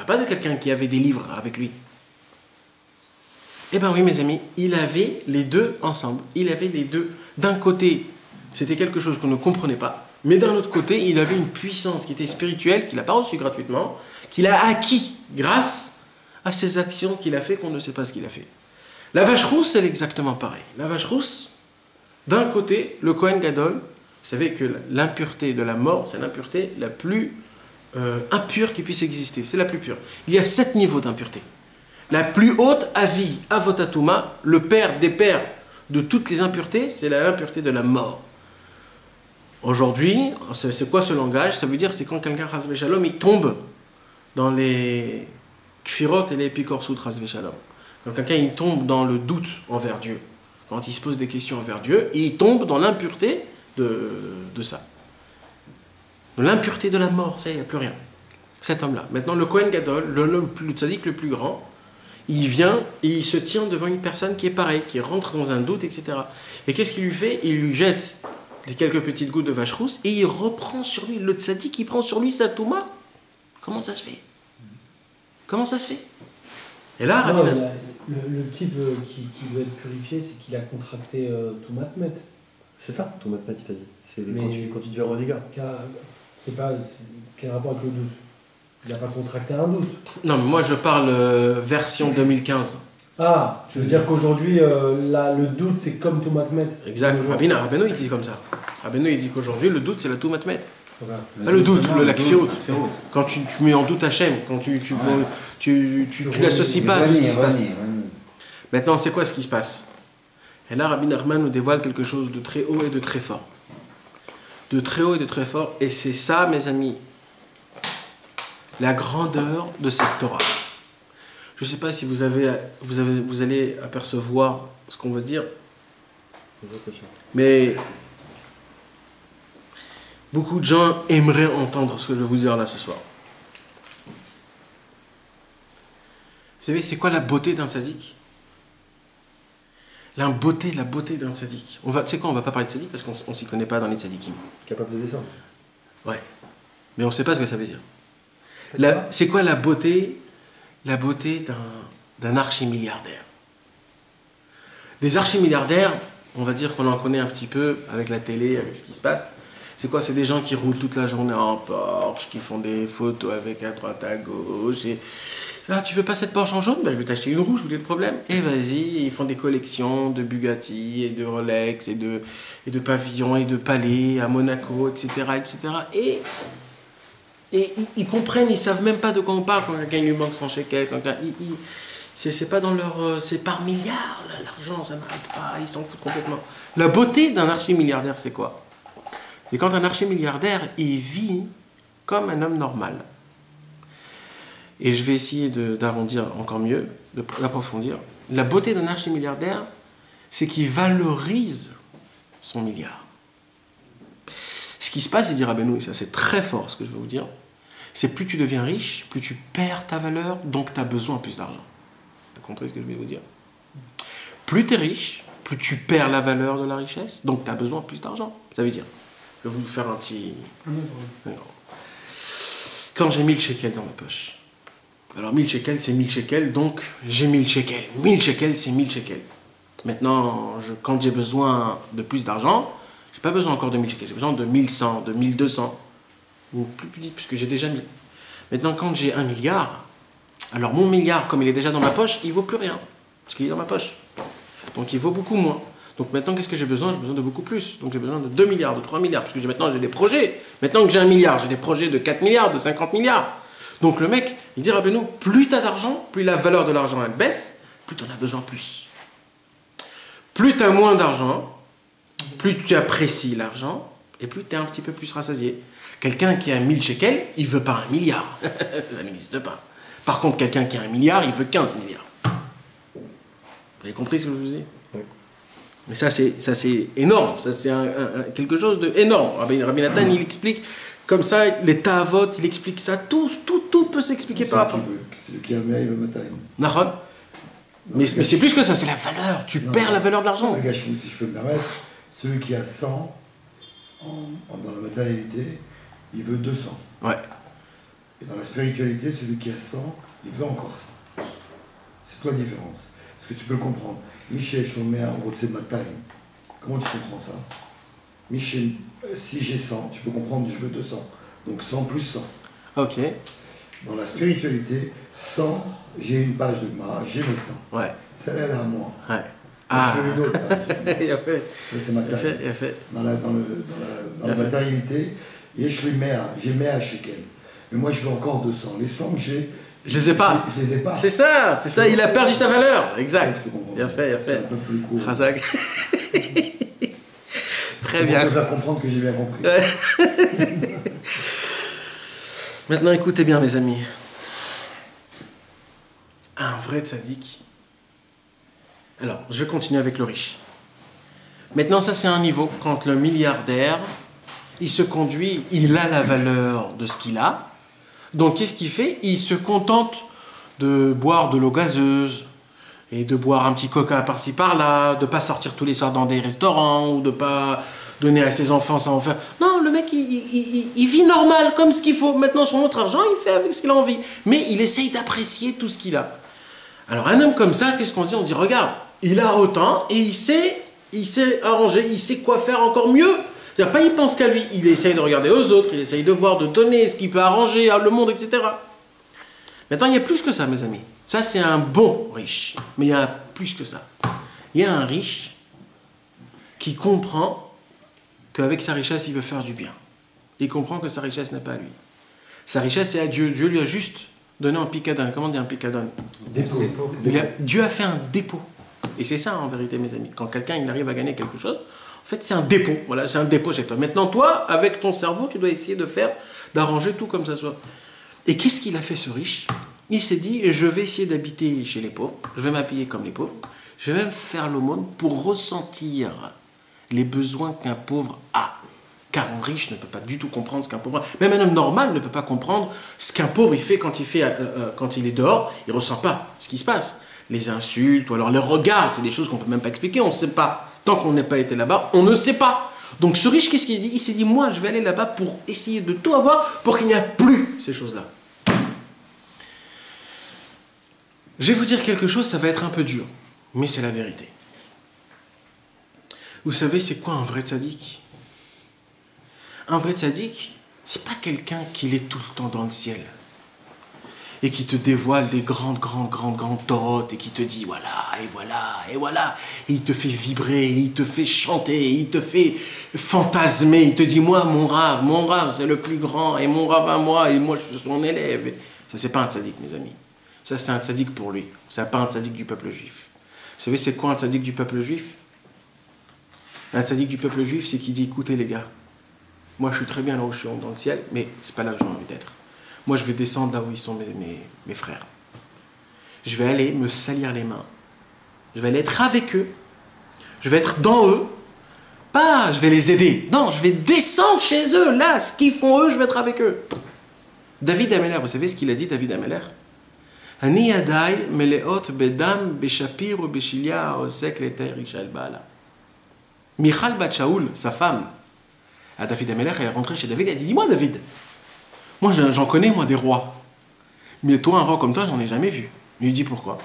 Pas de quelqu'un qui avait des livres avec lui. Eh bien oui, mes amis, il avait les deux ensemble. Il avait les deux. D'un côté, c'était quelque chose qu'on ne comprenait pas. Mais d'un autre côté, il avait une puissance qui était spirituelle, qu'il n'a pas reçue gratuitement, qu'il a acquis grâce à ses actions qu'il a fait qu'on ne sait pas ce qu'il a fait. La vache rousse, c'est exactement pareil. La vache rousse, d'un côté, le Kohen Gadol, vous savez que l'impureté de la mort, c'est l'impureté la plus impure qui puisse exister. C'est la plus pure. Il y a 7 niveaux d'impureté. La plus haute, Avi, Avotatuma, le père des pères de toutes les impuretés, c'est l'impureté de la mort. Aujourd'hui, c'est quoi ce langage? Ça veut dire c'est quand quelqu'un, Chas v'Shalom, il tombe dans les kfirot et les pikorsut, Chas v'Shalom. Quand quelqu'un il tombe dans le doute envers Dieu, quand il se pose des questions envers Dieu, il tombe dans l'impureté de ça. De l'impureté de la mort, ça, il n'y a plus rien. Cet homme-là. Maintenant, le Kohen Gadol, le tzaddik le plus grand, il vient et il se tient devant une personne qui est pareille, qui rentre dans un doute, etc. Et qu'est-ce qu'il lui fait? Il lui jette les quelques petites gouttes de vache rousse et il reprend sur lui, le tzaddik, il prend sur lui sa touma. Comment ça se fait? Comment ça se fait? Et là, non, le type qui doit être purifié, c'est qu'il a contracté Toumat Met. C'est ça, Toumat Met, il t'a dit. C'est quand tu deviens renégat. C'est pas... Quel rapport avec le doute? Il n'a pas contracté un doute. Non, mais moi je parle version 2015. Ah, je veux dire qu'aujourd'hui, le doute, c'est comme Toumat Met. Exact. Rabbeinu, il dit comme ça. Rabbeinu, il dit qu'aujourd'hui, le doute, c'est la Toumat Met. Pas le doute, la kfirut. Quand tu mets en doute Hachem, quand tu l'associes pas à tout ce qui se passe. Maintenant, c'est quoi ce qui se passe? Et là, Rabbi Nachman nous dévoile quelque chose de très haut et de très fort. De très haut et de très fort. Et c'est ça, mes amis, la grandeur de cette Torah. Je ne sais pas si vous allez apercevoir ce qu'on veut dire, mais beaucoup de gens aimeraient entendre ce que je vais vous dire là ce soir. Vous savez, c'est quoi la beauté d'un tzaddik? La beauté d'un tzaddik. Tu sais quoi, on ne va pas parler de tzaddik parce qu'on ne s'y connaît pas dans les tzaddikim. Capable de descendre. Ouais. Mais on ne sait pas ce que ça veut dire. C'est quoi la beauté d'un archimilliardaire? Des archimilliardaires, on va dire qu'on en connaît un petit peu avec la télé, avec ce qui se passe. C'est quoi? C'est des gens qui roulent toute la journée en Porsche, qui font des photos avec à droite, à gauche. Et... Ah, tu veux pas cette Porsche en jaune? Ben, je vais t'acheter une rouge, vous voulez le problème? Et vas-y, ils font des collections de Bugatti et de Rolex et de pavillons et de palais à Monaco, etc. etc. Et ils comprennent, ils savent même pas de quoi on parle quand quelqu'un lui manque 100 shekels. C'est pas dans leur... c'est par milliards, l'argent, ça n'arrête pas, ils s'en foutent complètement. La beauté d'un archimilliardaire, c'est quoi? C'est quand un archimilliardaire, il vit comme un homme normal. Et je vais essayer d'arrondir encore mieux, d'approfondir. La beauté d'un archimilliardaire, c'est qu'il valorise son milliard. Ce qui se passe, il dit Rabbeinu, et ça c'est très fort ce que je vais vous dire, c'est plus tu deviens riche, plus tu perds ta valeur, donc tu as besoin de plus d'argent. Vous comprenez ce que je vais vous dire? Plus tu es riche, plus tu perds la valeur de la richesse, donc tu as besoin de plus d'argent. Ça veut dire, je vais vous faire un petit... Quand j'ai 1000 shekels dans ma poche, alors 1000 shekels c'est 1000 shekels, donc j'ai 1000 shekels. 1000 shekels c'est 1000 shekels. Maintenant, quand j'ai besoin de plus d'argent, j'ai pas besoin encore de 1000 shekels, j'ai besoin de 1100, de 1200, ou plus petite, puisque j'ai déjà 1000. Maintenant, quand j'ai 1 milliard, alors mon milliard, comme il est déjà dans ma poche, il vaut plus rien, parce qu'il est dans ma poche. Donc il vaut beaucoup moins. Donc maintenant, qu'est-ce que j'ai besoin? J'ai besoin de beaucoup plus. Donc j'ai besoin de 2 milliards, de 3 milliards, parce que maintenant j'ai des projets. Maintenant que j'ai 1 milliard, j'ai des projets de 4 milliards, de 50 milliards. Donc le mec, il dit Rabbeinu, plus tu as d'argent, plus la valeur de l'argent elle baisse, plus tu en as besoin plus. Plus tu as moins d'argent, plus tu apprécies l'argent, et plus tu es un petit peu plus rassasié. Quelqu'un qui a 1000 shekels, il ne veut pas 1 milliard. Ça n'existe pas. Par contre, quelqu'un qui a 1 milliard, il veut 15 milliards. Vous avez compris ce que je vous dis? Oui. Et ça, c'est énorme. Ça, c'est quelque chose d'énorme. Rabbi Nathan, il explique comme ça, les ta'avot, il explique ça. Tout peut s'expliquer par rapport. Celui qui a mis le matin. Nahon. Mais c'est plus que ça, c'est la valeur. Tu perds la valeur de l'argent. Si je peux me permettre, celui qui a 100 dans la matérialité, il veut 200. Ouais. Et dans la spiritualité, celui qui a 100, il veut encore 100. C'est toi la différence. Est-ce que tu peux le comprendre? Michel, je te mets en gros, c'est ma taille. Comment tu comprends ça? Michel, si j'ai 100, tu peux comprendre, je veux 200. Donc 100 plus 100. Ok. Dans la spiritualité, 100, j'ai une page de Gemara, j'ai mes 100. Ouais. Celle-là, elle est à moi. Ouais. Je veux une autre page. Il a fait. Ça, c'est ma taille. Il a fait. Dans la matérialité, j'ai Méa Shekel. Mais moi, je veux encore 200. Les 100 que j'ai, je les ai pas. Je les ai pas. C'est ça, il a perdu sa valeur. Exact. Il a fait. C'est un peu plus court. Khazak. Très bien. On va comprendre que j'ai bien compris. Maintenant, écoutez bien, mes amis. Un vrai tzaddik. Alors, je vais continuer avec le riche. Maintenant, ça, c'est un niveau. Quand le milliardaire, il se conduit, il a la valeur de ce qu'il a. Donc, qu'est-ce qu'il fait? Il se contente de boire de l'eau gazeuse et de boire un petit coca par-ci par-là, de ne pas sortir tous les soirs dans des restaurants ou de ne pas donner à ses enfants sans en faire. Non, le mec, il vit normal, comme ce qu'il faut. Maintenant, son autre argent, il fait avec ce qu'il a envie. Mais il essaye d'apprécier tout ce qu'il a. Alors, un homme comme ça, qu'est-ce qu'on dit? On dit, regarde, il a autant et il sait arranger, il sait quoi faire encore mieux. C'est-à-dire, pas il pense qu'à lui, il essaye de regarder aux autres, il essaye de voir, de donner ce qu'il peut arranger, le monde, etc. Maintenant, il y a plus que ça, mes amis. Ça, c'est un bon riche. Mais il y a plus que ça. Il y a un riche qui comprend qu'avec sa richesse, il veut faire du bien. Il comprend que sa richesse n'est pas à lui. Sa richesse est à Dieu. Dieu lui a juste donné un picadon. Comment on dit un picadon? Dépôt. Dieu a fait un dépôt. Et c'est ça, en vérité, mes amis. Quand quelqu'un il arrive à gagner quelque chose, en fait, c'est un dépôt. Voilà, c'est un dépôt chez toi. Maintenant, toi, avec ton cerveau, tu dois essayer d'arranger tout comme ça soit. Et qu'est-ce qu'il a fait, ce riche? Il s'est dit, je vais essayer d'habiter chez les pauvres, je vais m'habiller comme les pauvres, je vais même faire l'aumône pour ressentir les besoins qu'un pauvre a. Car un riche ne peut pas du tout comprendre ce qu'un pauvre a. Même un homme normal ne peut pas comprendre ce qu'un pauvre il fait quand il est dehors, il ne ressent pas ce qui se passe. Les insultes, ou alors les regards, c'est des choses qu'on ne peut même pas expliquer, on ne sait pas. Tant qu'on n'a pas été là-bas, on ne sait pas. Donc ce riche, qu'est-ce qu'il dit? Il s'est dit, moi, je vais aller là-bas pour essayer de tout avoir, pour qu'il n'y ait plus ces choses-là. Je vais vous dire quelque chose, ça va être un peu dur, mais c'est la vérité. Vous savez, c'est quoi un vrai tzaddik? Un vrai tzaddik, c'est pas quelqu'un qui est tout le temps dans le ciel et qui te dévoile des grandes torotes et qui te dit voilà, et voilà, et voilà. Et il te fait vibrer, il te fait chanter, il te fait fantasmer, il te dit moi, mon rave, c'est le plus grand, et mon rave à moi, et moi je suis son élève. Et ça, c'est pas un tzaddik, mes amis. Ça, c'est un tzaddik pour lui. C'est pas un tzaddik du peuple juif. Vous savez, c'est quoi un tzaddik du peuple juif? Un tzaddik du peuple juif, c'est qui dit écoutez, les gars, moi je suis très bien là où je suis dans le ciel, mais c'est pas là où j'ai envie d'être. Moi, je vais descendre là où ils sont mes frères. Je vais aller me salir les mains. Je vais aller être avec eux. Je vais être dans eux. Pas, je vais les aider. Non, je vais descendre chez eux. Là, ce qu'ils font eux, je vais être avec eux. David Ameller, vous savez ce qu'il a dit, David Ameller? Ani yadai meleot bedam beshapir beshilia osek leter ishal baala. Michal bat Shaoul, sa femme, à David Ameller, elle est rentrée chez David. Elle dit dis-moi, David. Moi, j'en connais, moi, des rois. Mais toi, un roi comme toi, j'en ai jamais vu. Il lui dit pourquoi?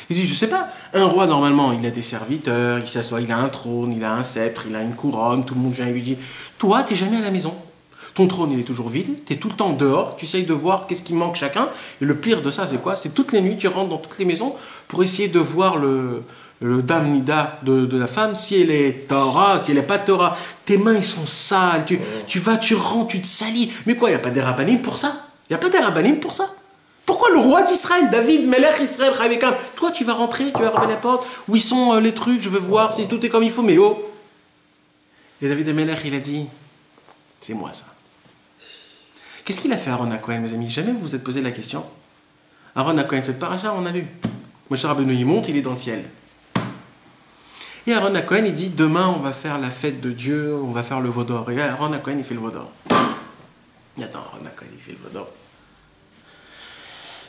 Il dit, je sais pas. Un roi, normalement, il a des serviteurs, il s'assoit, il a un trône, il a un sceptre, il a une couronne, tout le monde vient et lui dit, toi, t'es jamais à la maison. Ton trône, il est toujours vide, t'es tout le temps dehors, tu essayes de voir qu'est-ce qui manque chacun. Et le pire de ça, c'est quoi? C'est toutes les nuits, tu rentres dans toutes les maisons pour essayer de voir le dam nida de la femme, si elle est Torah, si elle n'est pas Torah. Tes mains, ils sont sales, tu vas, tu rentres, tu te salis. Mais quoi, il n'y a pas des rabbanim pour ça? Il n'y a pas des rabbanim pour ça? Pourquoi le roi d'Israël, David, Melech Israël, Chavekam, toi, tu vas rentrer, tu vas regarder la porte, où ils sont les trucs, je veux voir si tout est comme il faut, mais oh! Et David Melech, il a dit, c'est moi ça. Qu'est-ce qu'il a fait Aaron HaKohen, mes amis? Jamais vous vous êtes posé la question? Aaron HaKohen, cette paracha, on a lu. Moshe Rabbeinu, il monte, il est dans le ciel. Et Aaron Cohen, il dit, demain, on va faire la fête de Dieu, on va faire le veau d'or. Et Aaron Cohen, il fait le veau d'or. Attends, Aaron Cohen, il fait le veau d'or.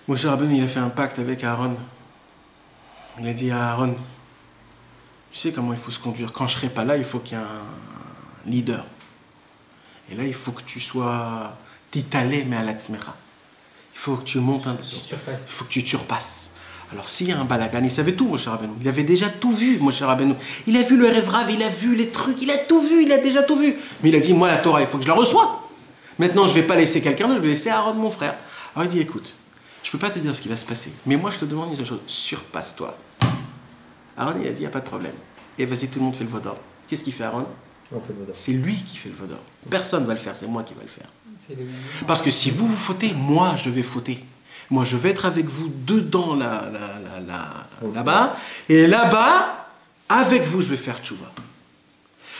Moshe Rabbeinu, il a fait un pacte avec Aaron. Il a dit à Aaron, tu sais comment il faut se conduire. Quand je ne serai pas là, il faut qu'il y ait un leader. Et là, il faut que tu sois titalé, mais à la tzmecha. Il faut que tu montes un... Il faut que tu surpasses. Alors, s'il y a un balagan, il savait tout, Moshe Rabbeinu. Il avait déjà tout vu, Moshe Rabbeinu. Il a vu le rêve rave, il a vu les trucs, il a tout vu, il a déjà tout vu. Mais il a dit, moi, la Torah, il faut que je la reçoive. Maintenant, je ne vais pas laisser quelqu'un d'autre, je vais laisser Aaron, mon frère. Alors, il dit, écoute, je ne peux pas te dire ce qui va se passer, mais moi, je te demande une seule chose, surpasse-toi. Aaron, il a dit, il n'y a pas de problème. Et vas-y, tout le monde fait le veau d'or. Qu'est-ce qu'il fait, Aaron? C'est lui qui fait le veau d'or. Personne ne va le faire, c'est moi qui va le faire. Parce que si vous vous fautez, moi, je vais fauter. Moi, je vais être avec vous dedans là-bas. Et là-bas, avec vous, je vais faire tchouva.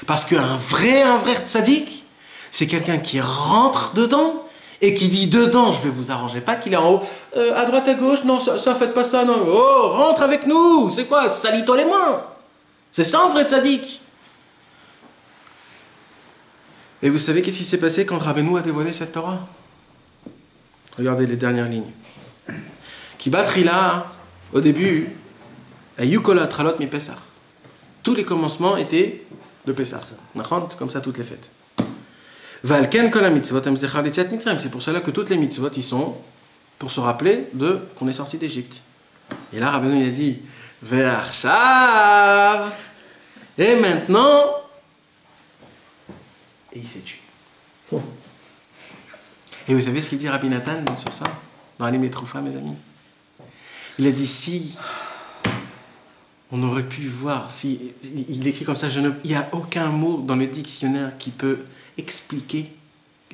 Parce qu'un vrai tzaddik, c'est quelqu'un qui rentre dedans et qui dit dedans, je vais vous arranger. Pas qu'il est en haut, à droite, à gauche, non, ça faites pas ça, non. Oh, rentre avec nous. C'est quoi? Salis-toi les mains. C'est ça un vrai tzaddik. Et vous savez qu'est-ce qui s'est passé quand Rabbeinu a dévoilé cette Torah? Regardez les dernières lignes. Qui batrila, au début, Ayukola Tralot mi Pessah. Tous les commencements étaient de Pessah. C'est comme ça toutes les fêtes. Valken kol mitzvot emzechar l'etziat Mitzrayim. C'est pour cela que toutes les mitzvot, ils sont pour se rappeler qu'on est sorti d'Égypte. Et là, Rabbeinu, il a dit Ve'arshav. Et maintenant, et il s'est tué. Et vous savez ce qu'il dit Rabbi Nathan sur ça? Dans Alim et Troufa, mes amis. Il a dit, si on aurait pu voir, si il écrit comme ça, il n'y a aucun mot dans le dictionnaire qui peut expliquer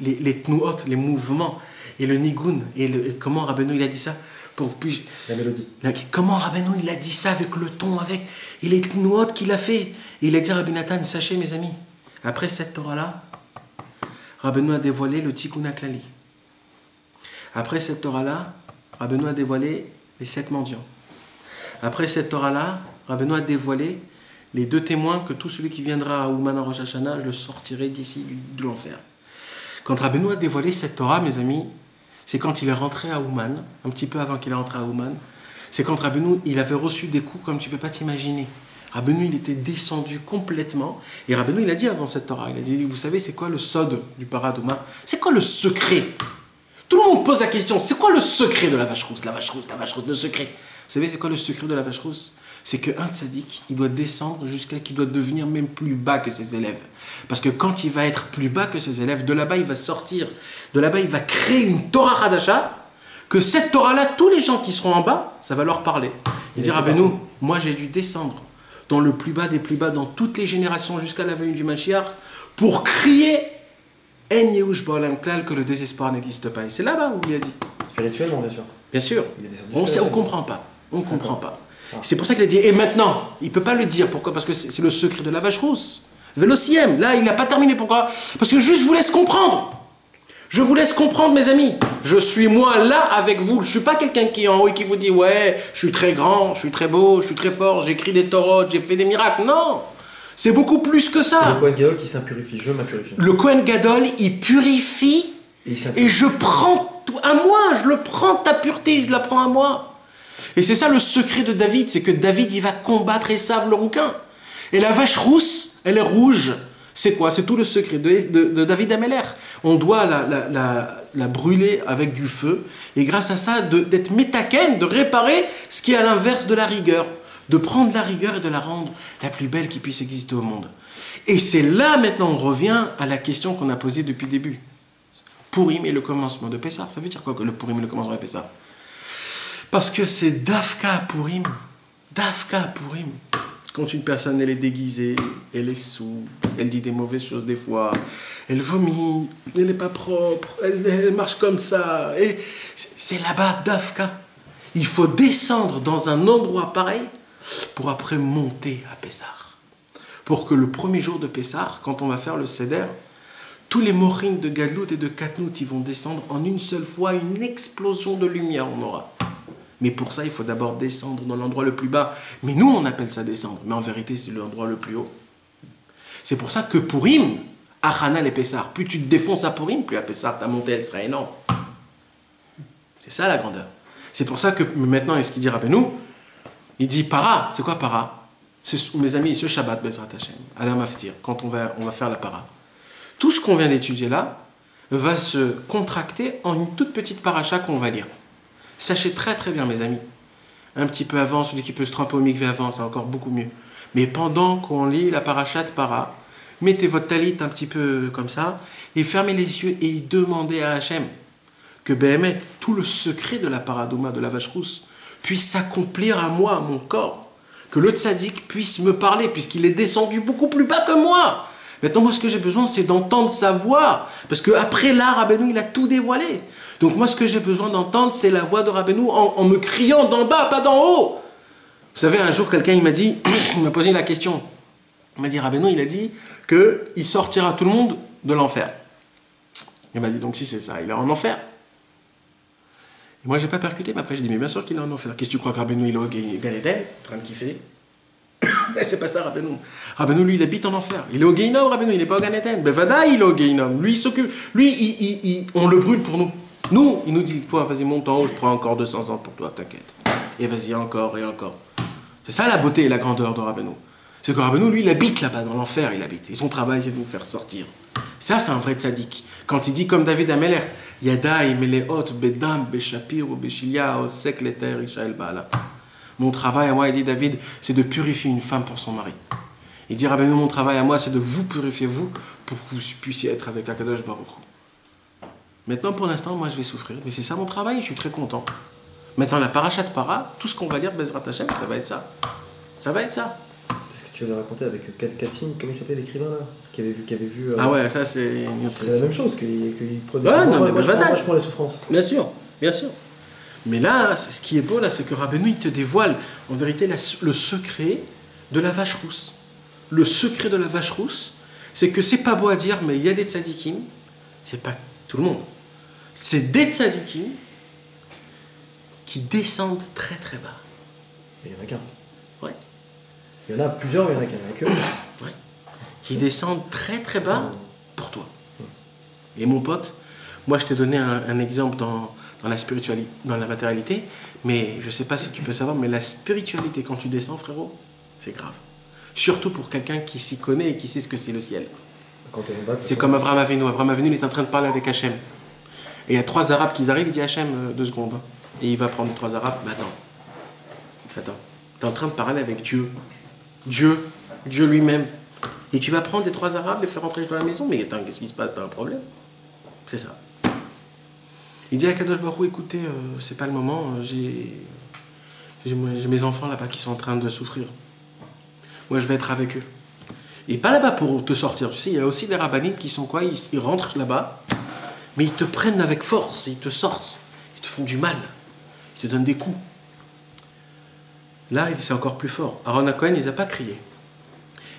les tnuot, les mouvements, et le nigun, et comment Rabbeinu il a dit ça pour plus la mélodie. Comment Rabbeinu il a dit ça avec le ton, avec et les tnuot qu'il a fait. Et il a dit à Rabbi Nathan, sachez mes amis, après cette Torah-là, Rabbeinu a dévoilé le Tikkun HaKlali. Après cette Torah-là, Rabbeinu a dévoilé les 7 mendiants. Après cette Torah-là, Rabbeinu a dévoilé les 2 témoins que tout celui qui viendra à Ouman en Rosh Hashanah, je le sortirai d'ici de l'enfer. Quand Rabbeinu a dévoilé cette Torah, mes amis, c'est quand il est rentré à Ouman, un petit peu avant qu'il est rentré à Ouman, c'est quand Rabbeinu, il avait reçu des coups comme tu ne peux pas t'imaginer. Rabbeinu, il était descendu complètement. Et Rabbeinu, il a dit avant cette Torah, il a dit, vous savez, c'est quoi le sod du paradouma? C'est quoi le secret? Tout le monde pose la question, c'est quoi le secret de la vache rousse? La vache rousse, le secret. Vous savez, c'est quoi le secret de la vache rousse? C'est qu'un tzaddik, il doit descendre jusqu'à qu'il doit devenir même plus bas que ses élèves. Parce que quand il va être plus bas que ses élèves, de là-bas, il va sortir. De là-bas, il va créer une Torah Hadasha, que cette Torah-là, tous les gens qui seront en bas, ça va leur parler. Il dira, Rabbeinu, moi j'ai dû descendre dans le plus bas des plus bas, dans toutes les générations jusqu'à la venue du Mashiach, pour crier En Yehush Ba'olam Klal, que le désespoir n'existe pas. Et c'est là-bas où il a dit. Spirituellement, bien sûr. Bien sûr. On ne comprend pas. On ne comprend pas. C'est pour ça qu'il a dit, et maintenant, il ne peut pas le dire. Pourquoi? Parce que c'est le secret de la vache rousse. Vélociem, là, il n'a pas terminé. Pourquoi? Parce que juste, je vous laisse comprendre. Je vous laisse comprendre, mes amis. Je suis moi là avec vous. Je ne suis pas quelqu'un qui est en haut et qui vous dit, ouais, je suis très grand, je suis très beau, je suis très fort, j'écris des torotes, j'ai fait des miracles. Non, c'est beaucoup plus que ça. Le Kohen Gadol qui s'impurifie, je m'impurifie. Le Kohen Gadol, il purifie et je prends à moi, je le prends, ta pureté, je la prends à moi. Et c'est ça le secret de David, c'est que David, il va combattre Esav le rouquin. Et la vache rousse, elle est rouge. C'est quoi? C'est tout le secret de David Ameler. On doit la brûler avec du feu. Et grâce à ça, d'être métaken, de réparer ce qui est à l'inverse de la rigueur. De prendre la rigueur et de la rendre la plus belle qui puisse exister au monde. Et c'est là, maintenant, on revient à la question qu'on a posée depuis le début. Purim et le commencement de Pessah. Ça veut dire quoi que le Purim et le commencement de Pessah? Parce que c'est Dafka Purim. Dafka Purim. Quand une personne, elle est déguisée, elle est sous, elle dit des mauvaises choses des fois, elle vomit, elle n'est pas propre, elle marche comme ça. Et c'est là-bas, Dafka. Il faut descendre dans un endroit pareil pour après monter à Pessah. Pour que le premier jour de Pessah, quand on va faire le Seder, tous les morines de Gadlout et de Katnout, ils vont descendre en une seule fois, une explosion de lumière on aura. Mais pour ça, il faut d'abord descendre dans l'endroit le plus bas. Mais nous, on appelle ça descendre. Mais en vérité, c'est l'endroit le plus haut. C'est pour ça que Purim, Achana et Pessar, plus tu te défonces à Purim, plus à Pessar, ta montée, elle sera énorme. C'est ça la grandeur. C'est pour ça que maintenant, est-ce qu'il dit Rabbeinu? Il dit para. C'est quoi para? Mes amis, ce Shabbat, Bezrat Hashem, à la Maftir, quand on va faire la para. Tout ce qu'on vient d'étudier là va se contracter en une toute petite paracha qu'on va lire. Sachez très très bien, mes amis, un petit peu avant, celui qui peut se tremper au mikvé avant, c'est encore beaucoup mieux. Mais pendant qu'on lit la paracha de para, mettez votre talit un petit peu comme ça, et fermez les yeux et demandez à Hachem que Béhémet, tout le secret de la paradouma, de la vache rousse, puisse s'accomplir à moi, à mon corps. Que le tzaddik puisse me parler, puisqu'il est descendu beaucoup plus bas que moi. Maintenant, moi, ce que j'ai besoin, c'est d'entendre sa voix. Parce qu'après là, Rabbeinu, il a tout dévoilé. Donc moi, ce que j'ai besoin d'entendre, c'est la voix de Rabbeinu en me criant d'en bas, pas d'en haut. Vous savez, un jour, quelqu'un, il m'a dit, il m'a posé la question. Il m'a dit, Rabbeinu, il a dit qu'il sortira tout le monde de l'enfer. Il m'a dit, donc si c'est ça, il est en enfer. Et moi, j'ai pas percuté, mais après, j'ai dit, mais bien sûr qu'il est en enfer. Qu'est-ce que tu crois que Rabbeinu, il est au Gan Eden, en train de kiffer? C'est pas ça, Rabbeinu. Rabbeinu, lui, il habite en enfer. Il est au Geinom, Rabbeinu, il n'est pas au Gan Eden. Ben, Vada, il est au Geinom. Lui, il s'occupe. Lui, on le brûle pour nous. Nous, il nous dit, toi, vas-y, monte en haut, je prends encore 200 ans pour toi, t'inquiète. Et vas-y, encore et encore. C'est ça la beauté et la grandeur de Rabbeinu. C'est que Rabbeinu, lui, il habite là-bas, dans l'enfer, il habite. Et son travail, c'est de nous faire sortir. Ça, c'est un vrai tzaddik. Quand il dit comme David Ameler, Yadaï, Meleot, Bedam, Beshapir, Beshilia, Osek, Leter, Ishael, Baala. Mon travail à moi, il dit David, c'est de purifier une femme pour son mari. Il dit Rabbeinu, mon travail à moi, c'est de vous purifier, vous, pour que vous puissiez être avec Akadosh Baruch Hu. Maintenant, pour l'instant, moi, je vais souffrir. Mais c'est ça mon travail, je suis très content. Maintenant, la parachat para, tout ce qu'on va dire, Bezrat Hashem, ça va être ça. Ça va être ça. Est-ce que tu avais raconté avec Katzin, comment il s'appelait l'écrivain là qui avait vu Ah ouais, ça c'est... C'est la même chose, qu'il prenait... Ouais, non, mais moi, je prends les souffrances. Bien sûr, bien sûr. Mais là, ce qui est beau, là, c'est que Rabbeinu, il te dévoile, en vérité, le secret de la vache rousse. Le secret de la vache rousse, c'est que c'est pas beau à dire, mais il y a des tzadikim, c'est pas tout le monde, c'est des tzadikim qui descendent très très bas. Mais il y en a qu'un. Ouais. Il y en a plusieurs, mais il y en a qu'un. Ouais. Qui descendent très très bas pour toi. Et mon pote, moi je t'ai donné un exemple dans la spiritualité, dans la matérialité, mais je sais pas si tu peux savoir, mais la spiritualité, quand tu descends, frérot, c'est grave. Surtout pour quelqu'un qui s'y connaît et qui sait ce que c'est le ciel. Quand t'es en bas, c'est comme Avraham Avinu. Avraham Avinu, il est en train de parler avec Hachem. Et il y a 3 Arabes qui arrivent, il dit Hachem, 2 secondes. Hein. Et il va prendre les 3 Arabes, mais attends, t'es en train de parler avec Dieu. Dieu lui-même. Et tu vas prendre les 3 Arabes, les faire rentrer dans la maison, mais attends, qu'est-ce qui se passe, t'as un problème? C'est ça. Il dit à Kadosh Baruch Hu, écoutez, c'est pas le moment, j'ai mes enfants là-bas qui sont en train de souffrir. Moi, je vais être avec eux. Et pas là-bas pour te sortir, tu sais, il y a aussi des rabbinites qui sont quoi, ils rentrent là-bas, mais ils te prennent avec force, ils te sortent, ils te font du mal, ils te donnent des coups. Là, c'est encore plus fort. Aaron Cohen, il n'a pas crié.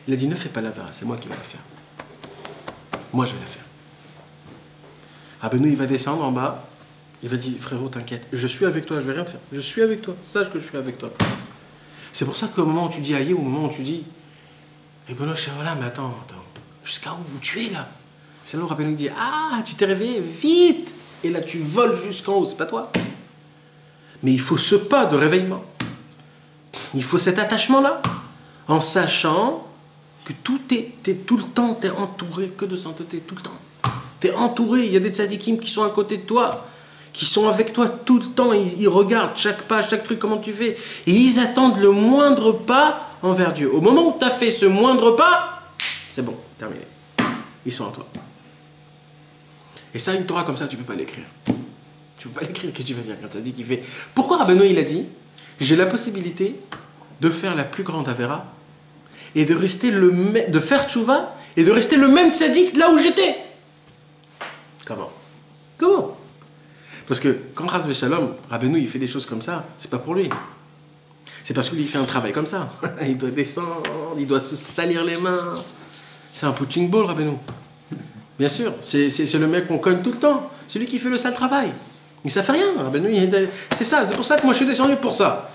Il a dit, ne fais pas la vera, c'est moi qui vais la faire. Moi, je vais la faire. Rabbeinu, il va descendre en bas. Il va dire, frérot, t'inquiète, je suis avec toi, je vais rien te faire. Je suis avec toi, sache que je suis avec toi. C'est pour ça qu'au moment où tu dis aïe, au moment où tu dis, Ribono Shalom, mais attends, jusqu'à où tu es là? C'est là où Rabbeinu dit, ah, tu t'es réveillé, vite! Et là, tu voles jusqu'en haut, c'est pas toi. Mais il faut ce pas de réveillement. Il faut cet attachement-là, en sachant que tout le temps, tu es entouré que de sainteté, tout le temps. Tu es entouré, il y a des tzadikim qui sont à côté de toi, qui sont avec toi tout le temps, ils regardent chaque pas, chaque truc, comment tu fais, et ils attendent le moindre pas envers Dieu. Au moment où tu as fait ce moindre pas, c'est bon, terminé. Ils sont en toi. Et ça, une Torah comme ça, tu ne peux pas l'écrire. Tu ne peux pas l'écrire, qu'est-ce que tu vas dire quand tzaddik il fait? Pourquoi Rabbeinu, il a dit, j'ai la possibilité de faire la plus grande Avera et de rester de faire tchouva et de rester le même tzaddik là où j'étais. Comment? Parce que quand Chas v'Shalom, Rabbeinu, il fait des choses comme ça, c'est pas pour lui. C'est parce que lui, il fait un travail comme ça. Il doit descendre, il doit se salir les mains. C'est un punching ball, Rabbeinu. Bien sûr, c'est le mec qu'on cogne tout le temps. C'est lui qui fait le sale travail. Mais ça fait rien, Rabbeinu, c'est ça, c'est pour ça que moi je suis descendu pour ça.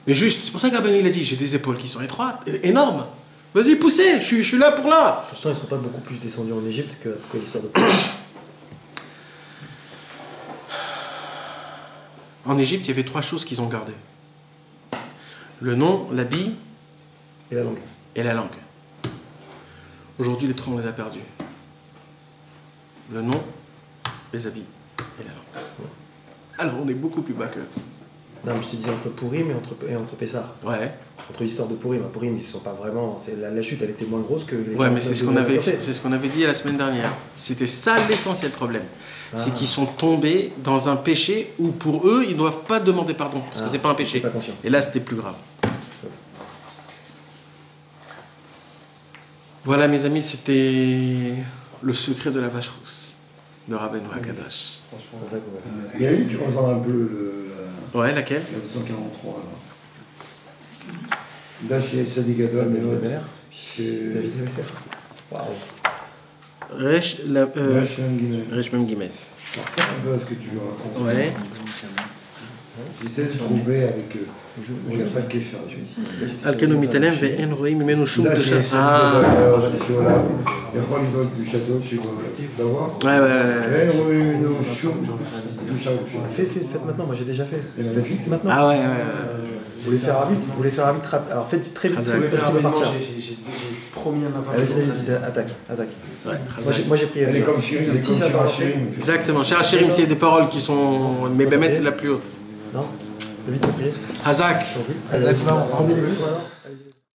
Mais juste, c'est pour ça que Rabbeinu il a dit, j'ai des épaules qui sont étroites, énormes. Vas-y, poussez, je suis là pour là. Justement, ils ne sont pas beaucoup plus descendus en Égypte que l'histoire de Purim. En Égypte, il y avait 3 choses qu'ils ont gardées. Le nom, l'habit Et la langue. et la langue. Aujourd'hui, les 3, on les a perdus. Le nom, les habits et la langue. Alors, on est beaucoup plus bas que... Non, mais je te disais entre Purim et entre Pessah. Ouais. Entre l'histoire de Purim. À Purim, ils sont pas vraiment. La chute, elle était moins grosse que les. Ouais, mais c'est ce qu'on avait, c'est c'est ce qu'on avait dit la semaine dernière. C'était ça l'essentiel problème. C'est qu'ils sont tombés dans un péché où pour eux, ils ne doivent pas demander pardon. Parce que c'est pas un péché. Pas conscient. Et là, c'était plus grave. Voilà, mes amis, c'était le secret de la vache rousse de Rabbeinu Hakadosh. Il y a une qui ressemble un peu Ouais, laquelle? la 243 là. Là, chez Sadigadol, mais l'autre, chez David Emeter. Waouh. Resh Guimet. Mem Gimel. Ça ressemble un peu à ce que tu racontes. Ouais. J'essaie de trouver avec eux. Il n'y a pas de question. Al Kenu Mitalem ve'en roim mimenu shum Là, kedusha. chez Ah. chez Olam, il y a pas les autres du château, chez Olam. D'avoir Ouais. Faites maintenant, moi j'ai déjà fait. Faites maintenant. Ah ouais. Vous voulez faire un vite rapide. Alors faites très vite, parce Hazak. qu'il va partir. J'ai promis à ma femme. Allez, David, attaque. Ouais. Moi j'ai pris. Elle est comme Chérim, Vous êtes c'est comme six à parler. Chérim. Exactement. Cher Chérim, c'est des paroles qui sont. Mais Bémet, la plus haute. Non David, t'as prié Hazak. Hazak, va en 10 minutes.